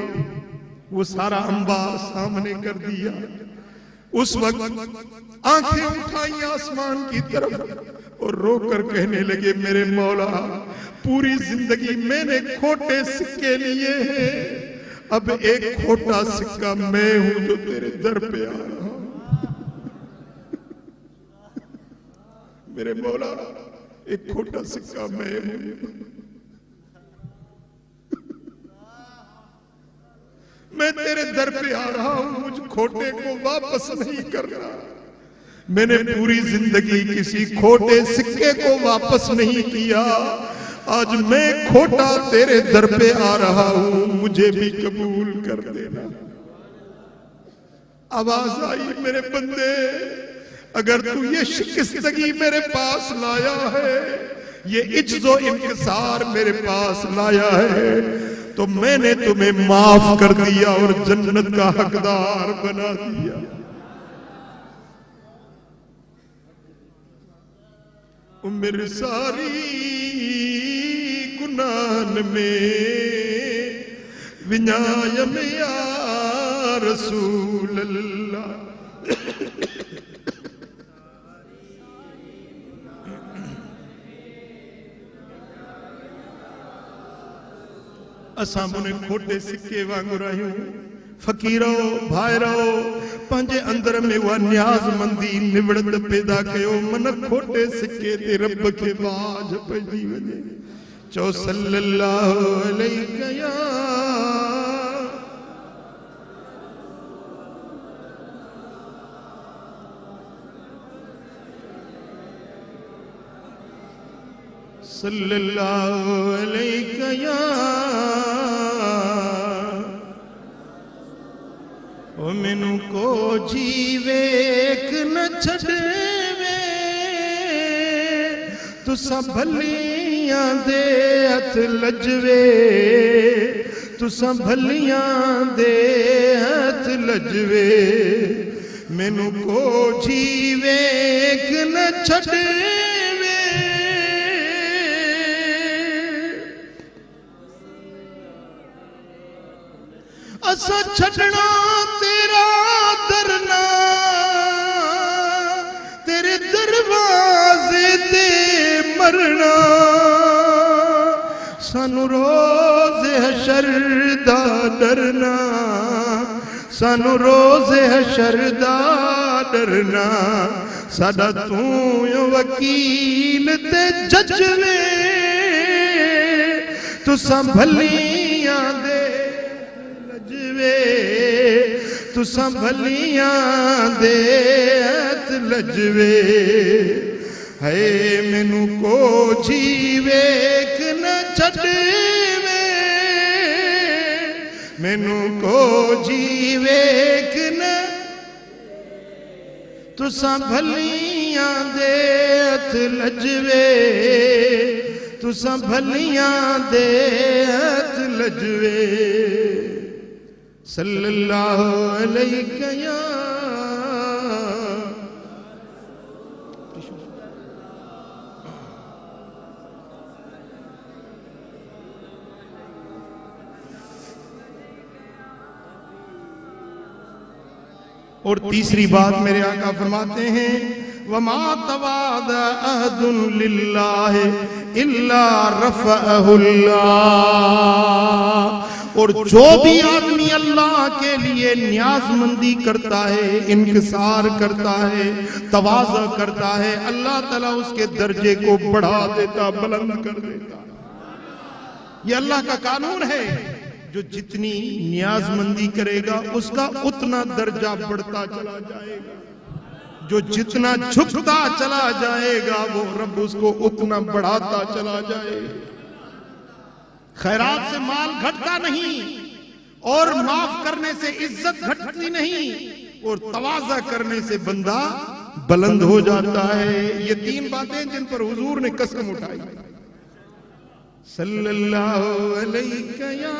वो सारा अंबार सामने कर दिया। उस वक्त आंखें उठाई आसमान की तरफ और रोकर कहने लगे, मेरे मौला पूरी जिंदगी मैंने खोटे सिक्के लिए हैं, अब एक खोटा सिक्का मैं हूं जो तेरे दर पे आ रहा हूं। मेरे मौला एक खोटा सिक्का मैं हूं, मैं तेरे दर पे आ रहा हूं, मुझ खोटे को वापस नहीं करना। मैंने पूरी जिंदगी किसी खोटे सिक्के को वापस नहीं किया, आज मैं खोटा तेरे दर पे आ रहा हूं, मुझे भी कबूल कर देना। आवाज आई, मेरे बंदे अगर तू ये शिकस्तगी मेरे पास लाया है, ये इज्जो इंकिसार मेरे पास लाया है तो मैंने तुम्हें माफ कर दिया और जन्नत का हकदार बना दिया। मेरे सारी गुनाहन में विनायम या रसूल अल्लाह। असां मुने खोटे सिक्के वांगुर आहियूं। फकीरो भाइरो पंहिंजे अंदर में उहा न्याज़मंदी निवड़त पैदा कयो मन खोटे सिक्के ते रब खे बाज पइजी वञे। चओ सल्लल्लाहु अलैहि या सल्लल्लाहु अलैहि या ओ मैनू को जीवे न छड़वे तुसा भलियां दे हथ लजवे तुसा भलियां दे हथ लजवे मैनू को जीवे न छड़वे असा छड़ना तेरा दरना तेरे दरवाजे ते मरना सानू रोज़े हशर दा डरना सानू रोज़े हशर दा डरना साडा तू वकील ते जजवे तुसा भलियां दे तुसा भलियां दे हथ लजवे है मैनू को जीवे न छड़वे मैनू को जीवे न तुसा भलियां दे हथ लजवे तुसा भलियां दे हथ लजवे सल्लल्लाहु अलैहि या और तीसरी बात मेरे आका फरमाते हैं वमा तवादा अहदुन लिल्लाह इल्ला रफ़अहुल्लाह। और जो भी आदमी अल्लाह के लिए न्याज़मंदी करता है इनकिसार करता है तवाज़ा करता है अल्लाह ताला उसके दर्जे को बढ़ा देता बुलंद कर देता। ये अल्लाह का कानून है जो जितनी न्याज़मंदी करेगा उसका उतना दर्जा बढ़ता चला जाएगा जो जितना झुकता चला जाएगा वो रब उसको उतना बढ़ाता चला जाएगा। खैरात से माल घटता नहीं और माफ करने से इज्जत घटती नहीं और तवाज़ा करने से बंदा बुलंद हो जाता है। ये तीन बातें जिन पर हुजूर ने कसम उठाई। सल्लल्लाहु अलैहि या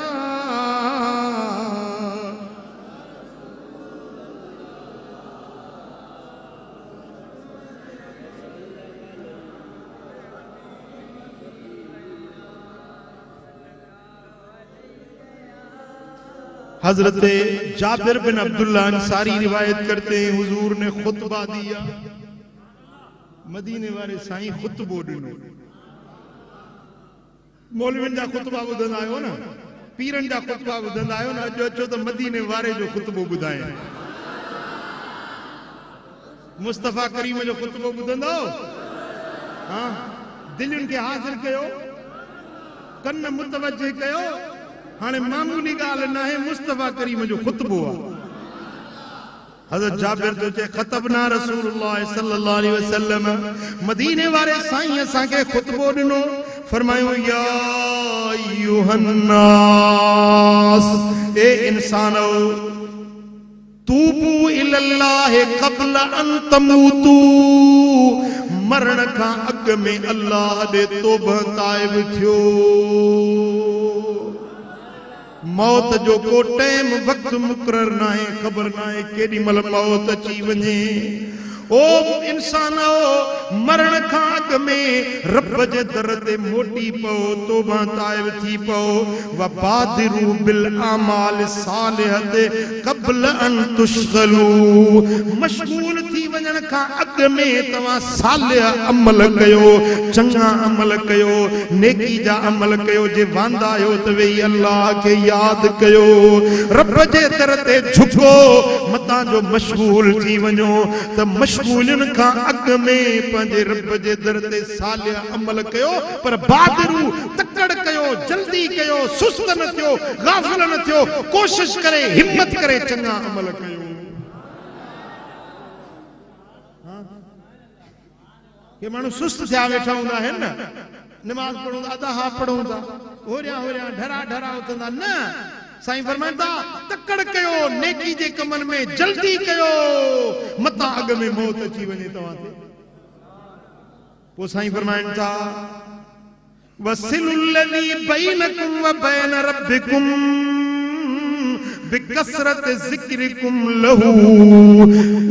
हजरत जाबिर बिन अब्दुल्ला अंसारी रिवायत करते हैं हुजूर ने खुतबा दिया मदीने वाले साईं खुतबो ॾिनो। मौलवियुनि जा खुतबा ॿुधंदा आहियो न पीरनि जा खुतबा ॿुधंदा आहियो न अॼु अचो त मदीने वारे जो खुतबो ॿुधाए। मुस्तफ़ा करीम जो खुतबो ॿुधंदो हाँ दिलुनि खे हाज़िर कयो कन मुतवज्जे कयो। हाणे मामूली ॻाल्हि न आहे मुस्तफ़ा करीम जो खुतबो आहे। हज़रत जाबिर जो चए ख़तबना रसूलुल्लाह सल्लल्लाहु अलैहि वसल्लम मदीने वारे साईं असांखे खुतबो ॾिनो फरमायो या अय्युहन्नास ए इंसानो तूबू इलल्लाह क़ब्ल अन तमूतू मरण का अग में अल्लाह दे तौबह ताइब थियो। मौत जो को टाइम वक्त मुकरर ना है, खबर ना है केडी मल मौत अची वने। ओ इंसानो मरण का अग में रब जे दर ते मोटी पो, तौबा ताइब थी पो। वबादिरू बिल अमाल सालिहत क़ब्ल अन तुशगलू, मशगूल थी वञण का अग में तवा सालिह अमल कयो, चंगा अमल कयो, नेकी जा अमल कयो। जे वांदा आयो त वेही अल्लाह के याद कयो, रब जे दर ते झुको, मता जो मशगूल थी वञो त मशगूलन का अग में पंहिंजे रब जे दर ते सालिह अमल कयो। पर बादिरू तकड़ कयो, जल्दी कयो, सुस्त न थियो, गाफिल न थियो, कोशिश करे, हिम्मत करे, चंगा अमल कयो। के माण्हू सुस्त थिया वेठा हूंदा आहिनि न, नमाज पढ़ूं था, अदा पढ़ूं था, होरिया होरिया ढरा ढरा उथंदा न। साईं फरमाइनि था तकड़ कयो, नेकी जे कमन में जल्दी कयो, मता अग में मौत अची वञे तव्हां ते। पोइ साईं फरमाइनि था वसिलुल लज़ी बैनकुम व बैन रब्बिकुम बिकसरत ज़िक्रिकुम लहू,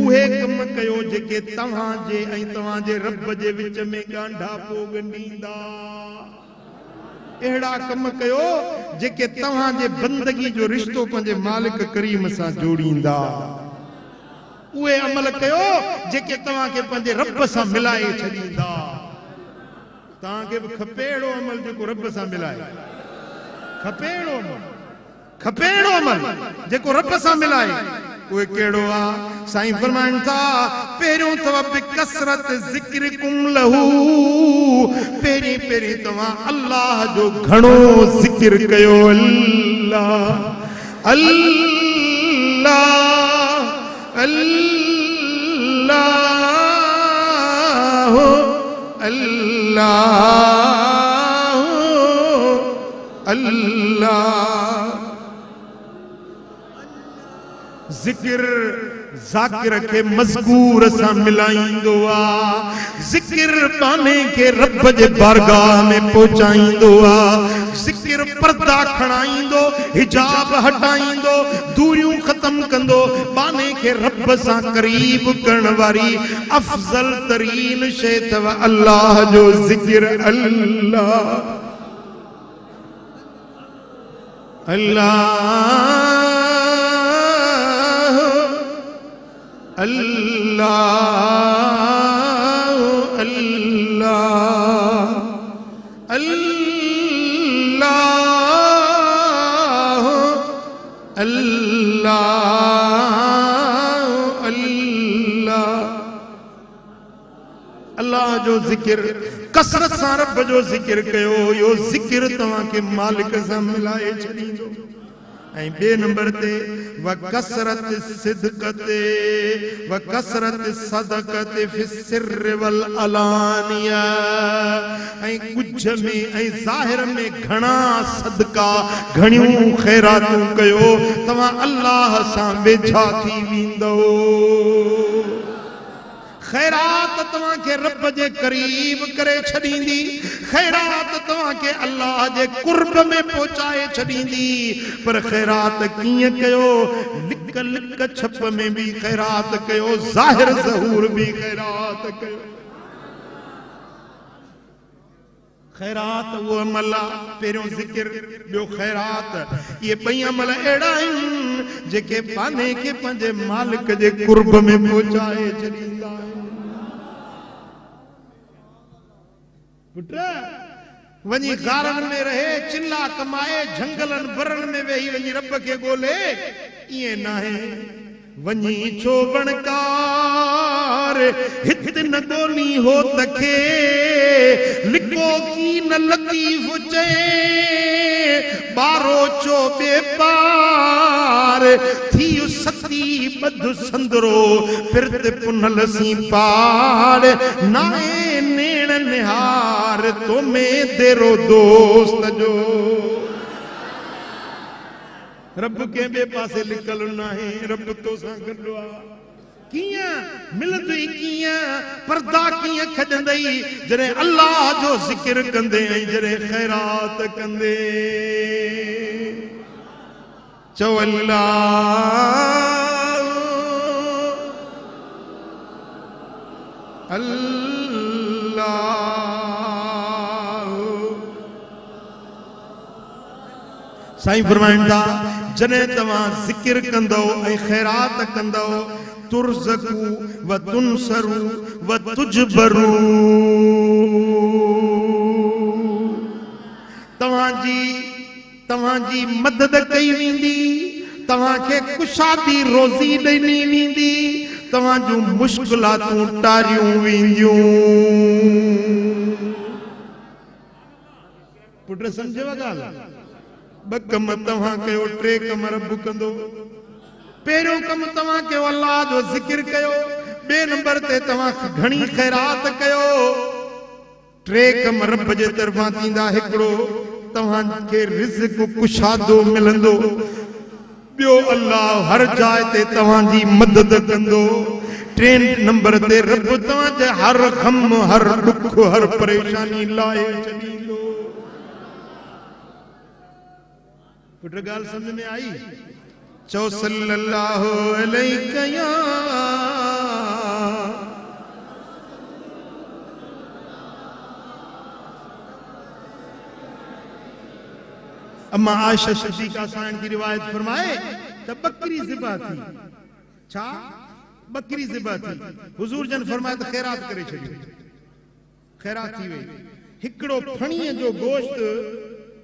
उहे कम कयो जेके तव्हां जे ऐं तव्हां जे रब जे विच में ॻांढा पोगंडींदा। एड़ा कम कयो जेके तव्हां जे बंदगी जो रिश्तो पंहिंजे मालिक करीम सां जोड़ींदा। उहे अमल कयो जेके तव्हां खे पंहिंजे रब सां मिलाए छॾींदा। तव्हांखे बि खपे अहिड़ो अमल जेको रब सां मिलाए, खपे अहिड़ो अमल, खपे अहिड़ो अमल जेको रब सां मिलाए। उहे कहिड़ो आहे? साईं फरमाइनि था पहिरियों तव बिकसरत ज़िक्रिकुम लहू, पहिरीं पहिरीं तव्हां अल्लाह जो घणो ज़िक्र कयो। अल्लाह अल्लाह अल्लाह अल्लाह अल्लाह। ज़िक्र ज़ाकिर के मज़कूर सां मिलाईंदो आहे, ज़िक्र पाने के रब जे बारगाह में पहुचाईंदो आहे। ज़िक्र पर्दा खणाईंदो, हिजाब हटाईंदो, दूरियूं ख़त्म कंदो, पाने के रब सां करीब करण वारी अफज़ल तरीन शइ अथव अल्लाह जो ज़िक्र। अल्लाह अल्लाह अल्लाह अल्लाह अल्लाह अल्लाह अल्लाह। अल्लाह जो ज़िक्र कसरत सां रब जो ज़िक्र कयो, यो ज़िक्र तव्हां खे मालिक सां मिलाए छॾींदो। ऐं बे नंबर ते व कसरत सिदकते व कसरत सदकते फि सिर वल अलानिया, ऐं कुछ में ऐं ज़ाहिर में घणा सदका, घणियूं ख़ैरातूं कयो, तव्हां अल्लाह सां वेझा थी वेंदो। खैरात तव्हां खे रब जे करीब करे छॾींदी, खैरात तव्हां खे अल्लाह जे कुर्ब में पहुचाए छॾींदी। पर खैरात कीअं कयो? लिक लिक छप में भी खैरात कयो, ज़ाहिर ज़हूर भी खैरात कयो। खैरात वो अमल आहे, पहिरियों ज़िक्र ॿियो खैरात। ये ॿई अमल अहिड़ा आहिनि जेके पाने खे पंहिंजे मालिक जे कुर्ब में पहुचाए छॾींदा आहिनि। पुट वञी गारनि में रहे, चिल्ला कमाए, झंगलनि बरनि में वेही वञी रब खे ॻोल्हे, ईअं नाहे। वञी छो बणकार हित न ॻोल्ही हो तखे, लिको की न लतीफ़ चए, ॿारो चो ॿे पार थी सती बद संदरो, फिरत पुनल सी पार नाए नेण निहार, तो में तेरो दोस्त जो। रब के बे पासे लिखल नाहे, रब तो सां गॾु आहे। किया मिलदी किया पर्दा किया खजंदई जरे अल्लाह जो जिक्र कंदे जरे खैरात कंदे चो अल्लाह अल्लाह साईं फरमाइनि था जने तव्हां जिक्र कंदो ऐं खैरात कंदो तुरज़कू व तुनसरू व तुजबरू तव्हांजी मदद कई वेंदी तव्हांखे कुशादी रोज़ी ॾिनी वेंदी तव्हांजूं मुश्किलातूं टारियूं वेंदियूं पुट सम्झव ॻाल्हि ॿ कम तव्हां कयो टे कम रब कंदो पहिरियों कम तव्हां कयो अल्लाह जो ज़िक्र कयो ॿिए नंबर ते तव्हां घणी खैरात कयो टे कम रब जे तरफ़ां थींदा हिकिड़ो तव्हांखे रिज़्क़ कुशादो मिलंदो ॿियो अल्लाह हर जाइ ते तव्हांजी मदद कंदो टे नंबर ते रब तव्हांजे हर गम हर दुख हर परेशानी लाहे छॾींदो पुट ॻाल्हि सम्झ में आई चो सल्लल्लाहु अलैहि या अम्मा आयशा सिद्दीक़ा साईं की रिवायत फरमाए त बकरी ज़िबा थी छा बकरी ज़िबा थी हुजूर जन फरमाए त खैरात करे छॾियो खैरात थी वई हिकिड़ो फणीअ जो गोश्त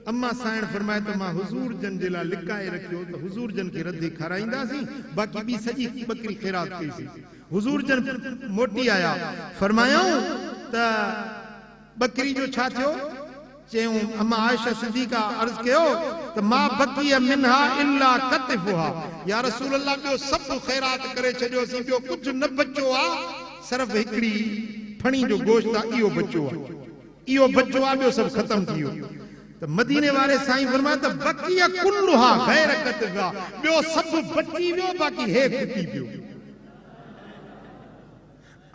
अम्मा साईं फरमाए त मां हुजूर जन जे लाइ लिकाए रखियो त हुजूर जन खे रधी खाराईंदासीं बाक़ी ॿी सॼी बकरी खैरात कईसीं हुजूर जन मोटी आया फरमायूं त बकरी जो छा थियो चयूं अम्मा आयशा सिद्दीक़ा अर्ज़ कयो त मां बक़िया मिनहा इल्ला कतिफुहा या रसूल अल्लाह ॿियो सभु खैरात करे छॾियोसीं ॿियो कुझु न बचो आहे सिर्फ़ हिकिड़ी फणी जो गोश्त आहे इहो बचो आहे ॿियो सभु ख़तम थी वियो त मदीने वारे साईं फरमाया त बक़िया कुल्लुहा गैर कतिफा ॿियो सभु बची वियो बाक़ी हे खुटी पियो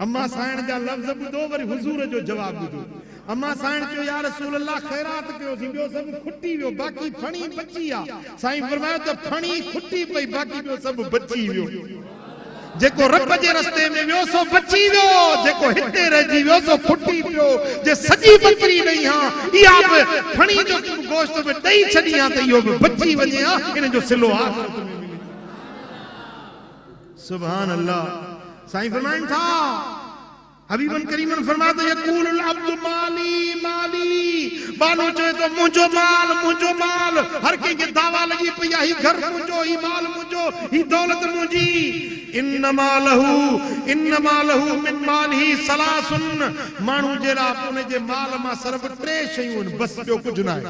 अम्मा साईं जा लफ़्ज़ ॿुधो वरी हुजूर जो जवाब ॿुधो अम्मा साईं चयो या रसूल अल्लाह खैरात कयोसीं ॿियो सभु खुटी वियो बाक़ी फणी बची आहे साईं फरमायो त फणी खुटी पई बाक़ी ॿियो सभु बची वियो जेको रब जे रस्ते में वियो सो बची वियो जेको हिते रहिजी वियो सो खुटी पियो जे सॼी बकरी ॾई हा इहा बि फणी जो गोश्त बि ॾई छॾी हा त इहो बि बची वञे हा इन जो सिलो आख़िरत में मिले सुभान अल्लाह साईं फरमाइनि था हबीबन करीमन फरमाया त यक़ूलुल अब्दु माली माली बानो चए तो मुंहिंजो माल हर कंहिंखे दावा लॻी पई आहे ही घर मुंहिंजो ही माल मुंहिंजो ही दौलत मुंहिंजी इन्नमा लहू मिन मालिही सलासुन माण्हू जहिड़ा उन जे माल मां सिर्फ़ टे शयूं आहिनि बस ॿियो कुझु न आहे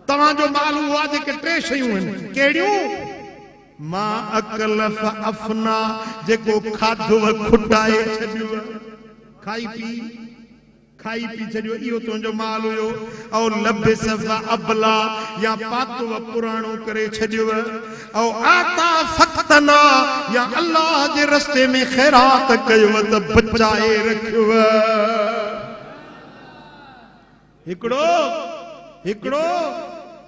तव्हांजो माल उहो आहे जेके टे शयूं आहिनि कहिड़ियूं मां अकल फअफना जेको खाधो खुटाए छॾियो खाई पी छॾियो इहो तुंहिंजो माल हुयो ऐं लबिस फअबला या पातो पुराणो करे छॾियो ऐं आता फतना या अल्लाह जे रस्ते में खैरात कयो त बचाए रखियो हिकिड़ो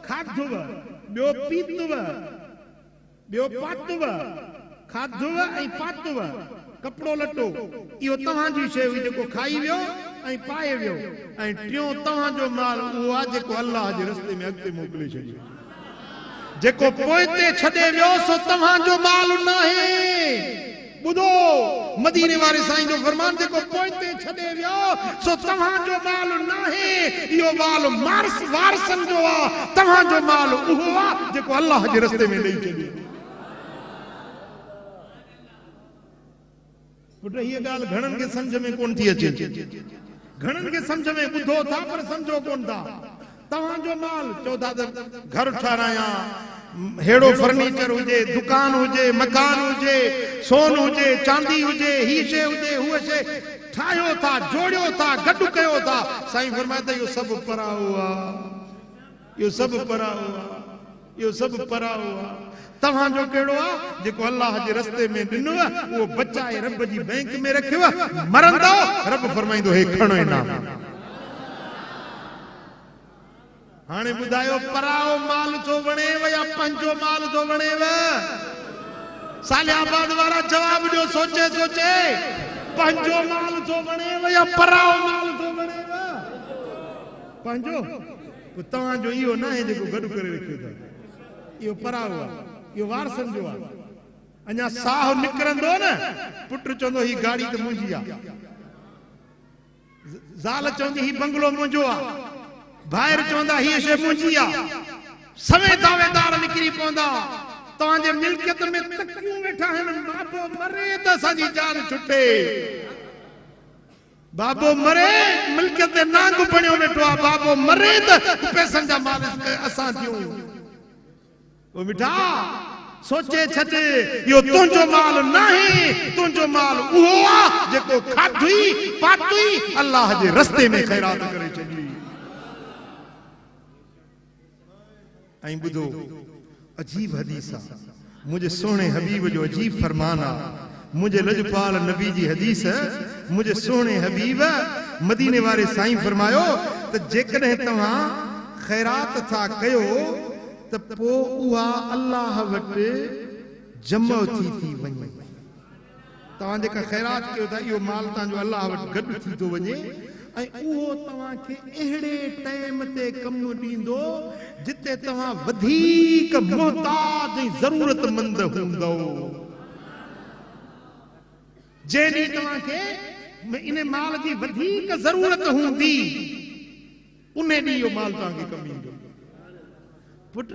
खाधो ॿियो पीतो ॿियो पातव खाधव ऐं पातव कपिड़ो लटो इहो तव्हांजी शइ हुई जेको खाई वियो ऐं पाए वियो ऐं टियों तव्हांजो माल उहो आहे जेको अल्लाह जे रस्ते में अॻिते मोकिले छॾियो जेको पोइ ते छॾे वियो सो तव्हांजो माल न आहे ॿुधो मदीने वारे साईं जो फरमान जेको पोइ ते छॾे वियो सो तव्हांजो माल न आहे इहो माल वारसनि जो आहे तव्हांजो माल उहो आहे जेको अल्लाह जे रस्ते में ॾेई छॾियो पुट हीअ ॻाल्हि घणनि खे सम्झ में कोन थी अचे घणनि खे सम्झ में ॿुधो था पर सम्झो कोन था तव्हांजो माल चओ था त घर ठारायां हेड़ो फर्नीचर हुजे दुकान हुजे मकान हुजे सोन हुजे चांदी हुजे ही शइ हुजे हूअ शइ ठाहियो था जोड़ियो था गॾु कयो था साईं फरमाए त इहो सभु पराओ आहे तव्हां जो कहिड़ो आहे जेको अल्लाह जे रस्ते में ॾिनो आहे उहो बचाए रब जी बैंक में रखियो आहे, मरंदो रब फरमाईंदो हे खणो इनाम। हाणे ॿुधायो पराओ माल थो वणेव या पंहिंजो माल थो वणेव? सालियाबाद वारा जवाब ॾियो सोचे सोचे, पंहिंजो माल थो वणेव या पराओ माल थो वणेव? पंहिंजो। पोइ तव्हांजो इहो न आहे जेको गॾु करे रखियो था, इहो पराओ आहे, इहो वारसनि जो आहे। अञा साहु निकिरंदो न, पुटु चवंदो ही गाड़ी त मुंहिंजी आहे, ज़ाल चवंदी ही बंगलो मुंहिंजो आहे, भाइर चवंदा हीअ शइ मुंहिंजी आहे। सवे दावेदार निकिरी पवंदा, तव्हांजे मिल्कियत में तकियूं वेठा आहिनि, बाबो मरे त असांजी जान छुटे, बाबो मरे मिल्कियत ते नांग बणियो वेठो आहे, बाबो मरे त पैसनि जा मालिक असां थियूं। ओ मिठा सोचे छॾ, इहो तुंहिंजो माल नाहे, तुंहिंजो माल उहो आहे जेको खाधुई पातुई अल्लाह जे रस्ते में ख़ैरात करे छॾी। ऐं ॿुधो अजीब हदीस आहे, मुंहिंजे सोणे हबीब जो अजीब फरमान आहे, मुझे लजपाल नबी जी हदीस, मुझे सोने हबीब मदीने वारे साईं फरमायो त जेकॾहिं तव्हां ख़ैरात था कयो त पोइ उहा अल्लाह वटि जमा थी वञे। तव्हां जेका ख़ैरात कयो था इहो माल तव्हांजो अल्लाह वटि गॾु थी थो वञे, ऐं उहो तव्हांखे अहिड़े टाइम ते कमु ॾींदो जिते तव्हां वधीक मोहताज ऐं ज़रूरतमंद हूंदो। जंहिं ॾींहुं तव्हांखे इन माल जी वधीक ज़रूरत हूंदी उन ॾींहुं इहो माल तव्हांखे कमु ईंदो। पुट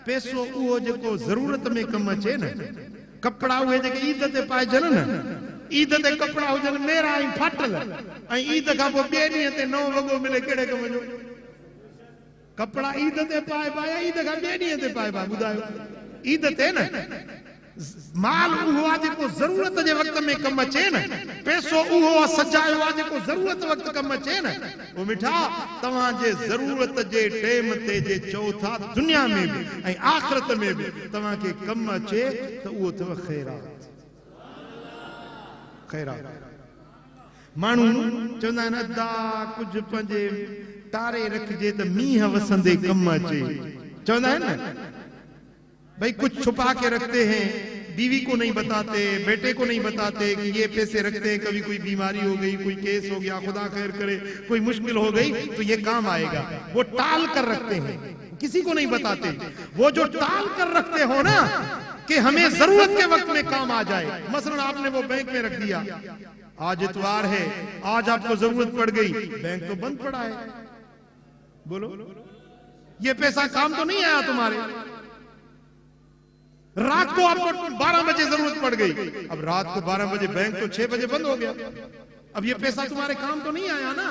पैसो उहो जेको ज़रूरत में कमु अचे न, कपिड़ा उहे जेके ईद ते पाइजनि न, ईद ते कपिड़ा हुजनि मेरा ऐं फाटल, ऐं ईद खां पोइ ॿिए ॾींहं ते नओं वॻो मिले, कहिड़े कम जो? कपिड़ा ईद ते पाइबा या ईद खां ॿिए ॾींहं ते पाइबा? ॿुधायो। ईद ते न माल उहो आहे जेको ज़रूरत जे वक़्त में कमु अचे न, पैसो उहो आहे सजायो आहे जेको ज़रूरत वक़्त कमु अचे न। ओ मिठा तव्हांजे ज़रूरत जे टाइम ते जे चओ था दुनिया में बि ऐं आख़िरत में बि तव्हांखे कमु अचे त उहो अथव ख़ैरात। ख़ैरात माण्हू चवंदा आहिनि अदा कुझु पंहिंजे तारे रखिजे त मींहं वसंदे कमु अचे, चवंदा आहिनि न भाई कुछ छुपा के रखते हैं, बीवी को नहीं बताते, बेटे को नहीं बताते कि ये पैसे रखते हैं, कभी कोई बीमारी हो गई, कोई केस हो गया, खुदा खैर करे कोई मुश्किल हो गई तो ये काम आएगा, वो टाल कर रखते हैं, किसी को नहीं बताते। वो जो टाल कर रखते हो ना कि हमें जरूरत के वक्त में काम आ जाए, मसलन आपने वो बैंक में रख दिया, आज इतवार है, आज आपको जरूरत पड़ गई, बैंक तो बंद पड़ा है, बोलो ये पैसा काम तो नहीं आया तुम्हारे। रात को आपको 12 बजे जरूरत पड़ गई, अब रात को 12 बजे बैंक तो 6 बजे बंद हो गया, अब ये पैसा तुम्हारे काम तो नहीं आया ना।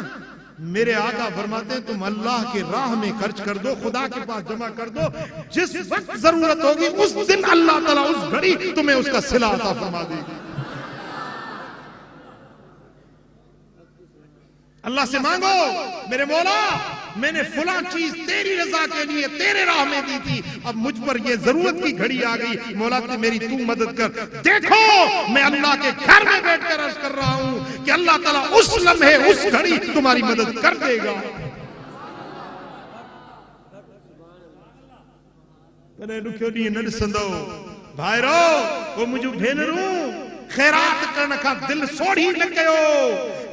मेरे आका फरमाते हैं तुम अल्लाह के राह में खर्च कर दो, खुदा के पास जमा कर दो, जिस वक्त जरूरत होगी उस दिन अल्लाह ताला उस घड़ी तुम्हें उसका सिला अता फरमा देगी। अल्लाह से मांगो मेरे मौला मैंने फुला चीज तेरी रजा के लिए तेरे राह में दी थी, अब मुझ पर ये जरूरत की घड़ी आ गई, मौला ते मेरी तू मदद कर। देखो मैं अल्लाह के घर में बैठकर अर्ज कर रहा हूं कि अल्लाह ताला उस लम्हे उस घड़ी तुम्हारी मदद कर देगा। कने दुखियो ॾींहुं न ॾिसंदो भाइरो, वो मुंहिंजूं भेनरूं ख़ैरात करण खां दिलि सोढ़ी न कयो,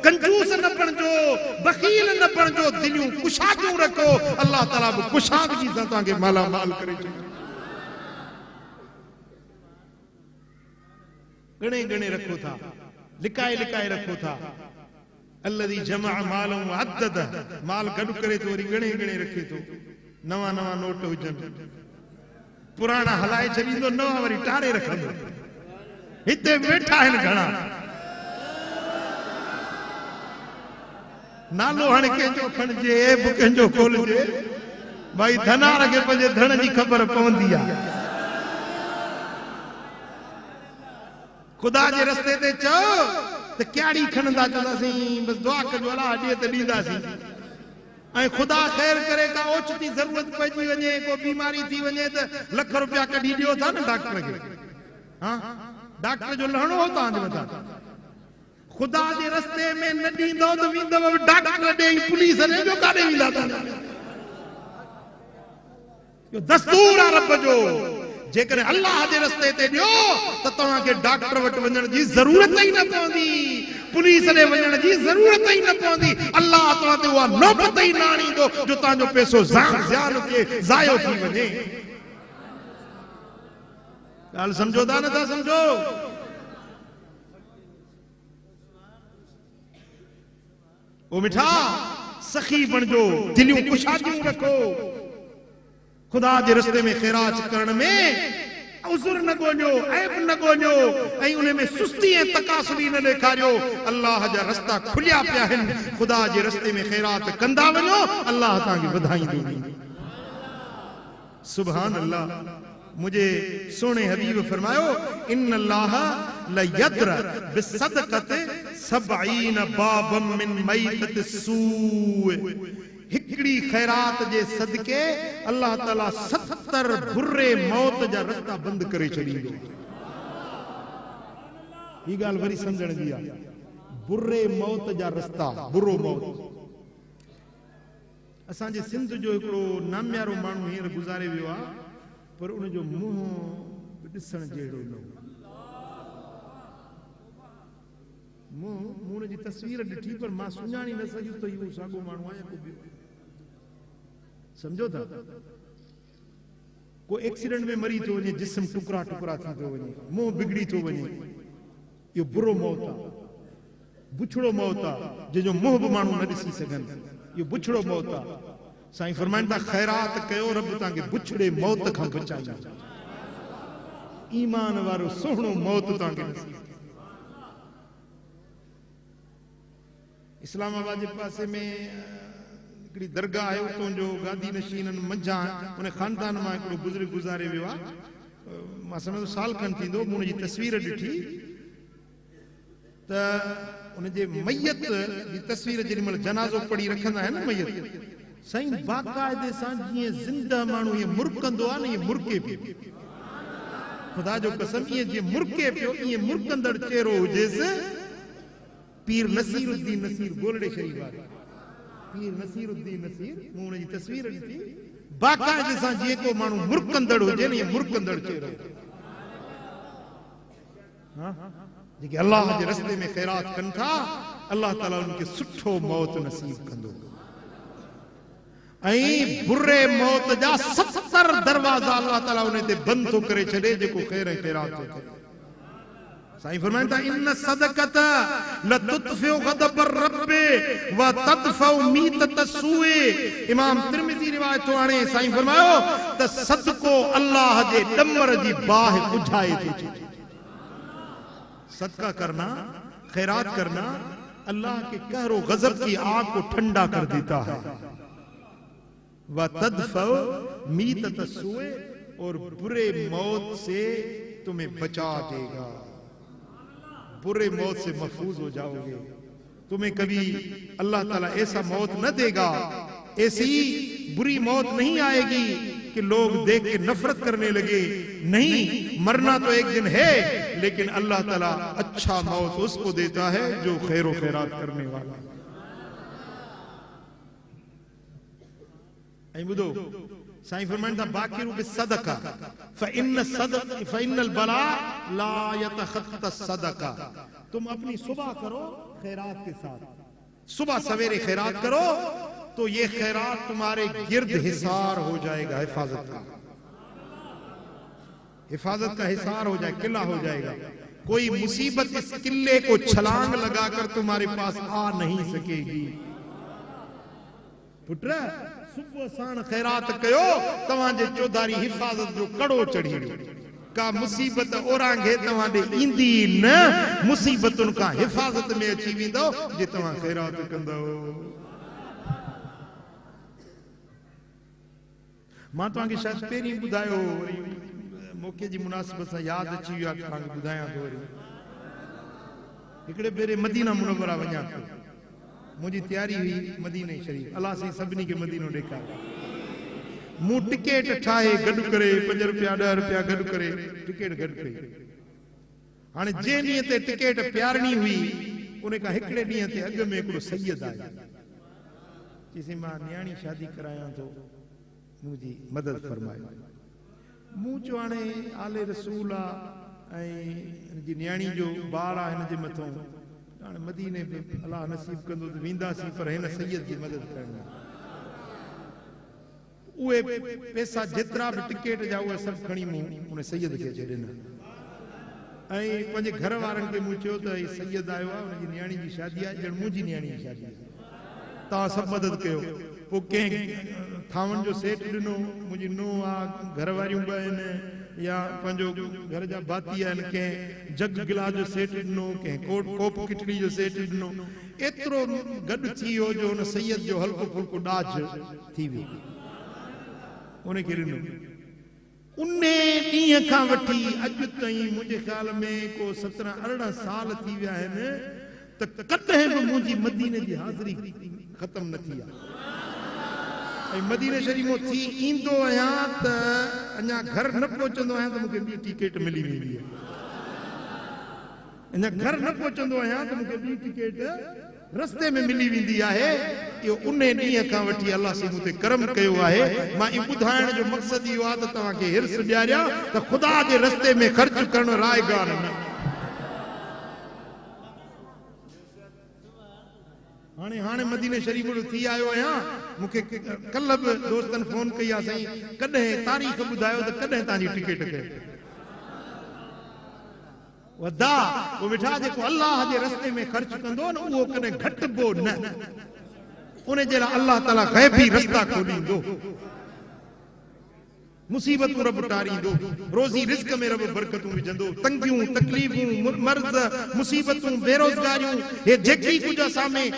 कंजूस न बणिजो, बख़ील न बणिजो, दिलियूं कुशादियूं रखो, अल्लाह ताला बि कुशादगी सां तव्हांखे मालामाल करे छॾींदो। गणे गणे रखो था, लिकाए लिकाए रखो था। अल्लज़ी जमा मालम अदद, माल गॾु करे तो वरी गणे गणे रखे थो। नवा नवा नोट हुजनि, पुराणा हलाए छॾींदो, नवा वरी टारे रखंदो। हिते वेठा आहिनि घणा, नालो हाणे कंहिंजो खणिजे बि कंहिंजो खोलिजे, भाई धनार खे पंहिंजे धन जी ख़बर पवंदी आहे। खुदा जे रस्ते ते चओ त कहिड़ी खणंदा, चवंदासीं बसि दुआ कजो अलाह ॾिए त ॾींदासीं, ऐं ख़ुदा ख़ैर करे का ओचिती ज़रूरत पइजी वञे, को बीमारी थी वञे त लख रुपया कढी ॾियो था न डॉक्टर खे। हाँ, डॉक्टर जो लहणो हो तव्हांजे मथां। ख़ुदा जे रस्ते में न ॾींदव त वेंदव डॉक्टर ॾे, पुलिस ॾे, ॿियो काॾे वेंदा तव्हां? इहो दस्तूर आहे रब जो। जेकर अल्लाह जे रस्ते ते ॾियो त तव्हांखे डॉक्टर वटि वञण जी ज़रूरत ई न पवंदी, पुलिस ॾे वञण जी ज़रूरत ई न पवंदी। अल्लाह तव्हां ते उहा नौबत ई न आणींदो जो तव्हांजो पैसो ज़ायो थी वञे। ॻाल्हि सम्झो था नथा सम्झो? ओ मिठा सखी बणजो, दिलियूं कुशादियूं रखो। खुदा जे रस्ते में ख़ैरात करण में उज़ुर न ॻोल्हियो, ऐब न ॻोल्हियो, ऐं उन में सुस्ती ऐं तकासुरी न ॾेखारियो। अल्लाह जा रस्ता खुलिया पिया आहिनि। खुदा जे रस्ते में ख़ैरात कंदा वञो, अल्लाह तव्हांखे वधाईंदो वेंदो। सुभान अल्लाह। मुझे सोने हबीब फरमायो, इन अल्लाह लयद्र बिसदक़त 70 बाबम मिन मैतत सूअ। हिकड़ी खैरात जे सदके अल्लाह ताला 70 बुरे मौत जा रस्ता बंद करे छॾींदो। ही ॻाल्हि वरी सम्झण जी आहे। बुरे मौत जा रस्ता, बुरो मौत। असांजे सिंध जो हिकिड़ो नाम्यारो माण्हू हींअर गुज़ारे वियो आहे, पर उनजो मुंहुं ॾिसण जहिड़ो न हो। मुंहुं जी तस्वीर ॾिठी, पर मां सुञाणी न सघियुसि त इहो साॻियो माण्हू आहे या को ॿियो। समझो था? को एक्सीडेंट में मरी थो वञे, जिस्म टुकड़ा टुकड़ा थी थो वञे, मुंहुं बिगड़ी थो वञे, इहो बुरो मौत आहे, बुछड़ो मौत आहे, जंहिंजो मुंहुं बि माण्हू न ॾिसी सघनि। इहो बुछड़ो मौत आहे। साईं फरमाइनि था, ख़ैरात कयो, रब तव्हांखे बुछड़े मौत खां बचाईंदो। ईमान वारो सुहिणो मौत तव्हांखे नसीब। इस्लामाबाद जे पासे में हिकिड़ी दरगाह आहे, उतां जो गादी नशीननि मंझां उन ख़ानदान मां हिकिड़ो बुज़ुर्ग गुज़ारे वियो आहे। मां सम्झो साल खनि थींदो। मूं हुनजी तस्वीर ॾिठी त उनजे मयत जी तस्वीर जेॾीमहिल जनाज़ो पढ़ी रखंदा आहिनि न मयत, साईं बाक़ाइदे सां जीअं ज़िंदा माण्हू ईअं मुरकंदो आहे न, ईअं मुरके पियो। ख़ुदा जो कसम, ईअं जीअं मुरके पियो, ईअं मुरकंदड़ चेहरो हुजेसि। पीर नसीरुद्दीन नसीर गोलड़े शरीफ वारे, पीर नसीरुद्दीन नसीर, मूं हुनजी तस्वीर ॾिठी। बाक़ाइदे सां जीअं को माण्हू मुरकंदड़ हुजे न, ईअं मुरकंदड़ चेहरो। जेके अल्लाह जे रस्ते में ख़ैरात कनि था, अल्लाह ताला उनखे सुठो मौत नसीब कंदो। ऐं बुरे मौत जा 70 दरवाज़ा अल्लाह ताला उन ते बंदि थो करे छॾे, जेको ख़ैर ऐं ख़ैरात थो करे। साईं फरमाइनि था, इन सदक़त लतुत्फिउ ग़ज़ब रब व तदफउ मीतत सूए। इमाम तिरमिज़ी रिवायत थो आणे। साईं फरमायो त सदको अल्लाह जे ॾमर जी बाह बुझाए थो छॾे। सदका करना, खैरात करना अल्लाह के कहरो गजब की आग को ठंडा कर देता है। व तदफउ मीतत सूए, और बुरे मौत से तुम्हें बचा देगा। बुरे मौत से महफूज हो जाओगे। तुम्हें कभी अल्लाह ताला ऐसा मौत न देगा, ऐसी बुरी मौत नहीं आएगी कि लोग देख के नफरत करने लगे। नहीं, मरना तो एक दिन है, लेकिन अल्लाह ताला अच्छा मौत उसको देता है जो खैर खैरात करने वाला। बुधो, साईं फरमाइनि था, बाकिरु बिस्सदका फइन्नल बला ला यतखत्ता सदका। तुम अपनी सुबह करो खैरात के साथ, सुबह सवेरे खैरात करो तो ये खैरात तुम्हारे गिर्द हिसार हो जाएगा। हिफाजत का हिसार हो जाए, किला हो जाएगा। कोई मुसीबत इस किले को छलांग लगाकर तुम्हारे पास आ नहीं सकेगी। पुत्र, सुबह साण खैरात कयो, तव्हांजे चौधारी हिफाजत जो कड़ो चढ़ी वियो। का मुसीबत ओरांगे तव्हांजे ईंदी न, मुसीबतुनि खां हिफाजत में अची वेंदो जे तव्हां खैरात कंदो। मां तव्हांखे शायदि पहिरीं ॿुधायो, वरी मौक़े जी मुनासिबत सां यादि अची वियो आहे, तव्हांखे ॿुधायां थो। वरी हिकिड़े भेरे मदीना मुनव्वरा वञा थो, मुझी तैयारी हुई मदीने शरीफ अल्लाह से सभिनी के मदीनो ॾेखार मूं टिकेट ठाहे गॾु करे 5 रुपया 10 रुपया गॾु करे टिकेट गॾु कई हाणे जे ॾींहं ते टिकेट प्यारणी हुई उन खां हिकिड़े ॾींहं ते अॻु में हिकिड़ो सैयद आयो चईसीं मां न्याणी शादी करायां थो मुंहिंजी मदद फरमायो मूं चयो हाणे आले रसूल आहे ऐं हिन जी न्याणी जो ॿार आहे हिन जे मथां हाणे मदीने में अल्लाह नसीब कंदो त वेंदासीं पर हिन सैयद जी मदद करणी उहे पैसा जेतिरा बि टिकेट जा उहे सभु खणी मूं उन सैयद खे अची ॾिना ऐं पंहिंजे घर वारनि खे मूं चयो त हीउ सैयद आयो आहे हुनजी न्याणी जी शादी आहे ॼण मुंहिंजी न्याणी जी शादी आहे तव्हां सभु मदद कयो पोइ कंहिं थावनि जो सेट ॾिनो मुंहिंजी नुंहुं आहे घर वारियूं बि आहिनि या पंहिंजो घर जा भाती आहिनि कंहिं जग गिलास जो सेट ॾिनो कंहिं कोप किटड़ी जो सेट ॾिनो एतिरो गॾु थी वियो जो हुन सैयद जो हल्को फुल्को ॾाज थी वियो उनखे ॾिनो उन ॾींहं खां वठी अॼु ताईं मुंहिंजे ख़्याल में को 17-18 साल थी विया आहिनि त कॾहिं बि मुंहिंजी मदीने जी हाज़िरी ख़तम न थी आहे ऐं मदीने शरीफ़ में थी ईंदो आहियां त अञा घर न पहुचंदो आहियां त मूंखे ॿी टिकेट मिली वेंदी आहे अञा घर न पहुचंदो आहियां त मूंखे ॿी टिकेट रस्ते में मिली वेंदी आहे इहो उन ॾींहं खां वठी अल्लाह से मूं ते करम कयो आहे मां इहो ॿुधाइण जो मक़सदु इहो आहे त तव्हांखे हिर्स ॾियारियां त ख़ुदा जे रस्ते में ख़र्च करणु रायगान न हाणे मदीने शरीफ थी आयो आहियां मूंखे कल्ह बि दोस्तनि फोन कई आहे साईं कॾहिं तारीख़ ॿुधायो त कॾहिं तव्हांजी टिकेट कयो वदा वो मिठा जेको अल्लाह जे रस्ते में ख़र्च कंदो न उहो कॾहिं घटिबो न उन जे लाइ अल्लाह ताला ग़ैबी रस्ता खोलींदो मुसीबतूं रब टारींदो रोज़ी रिज़्क में रब बरकतूं विझंदो तंगियूं तकलीफ़ूं मर्ज़ मुसीबतूं बेरोज़गारियूं हे जेकी कुझु असां में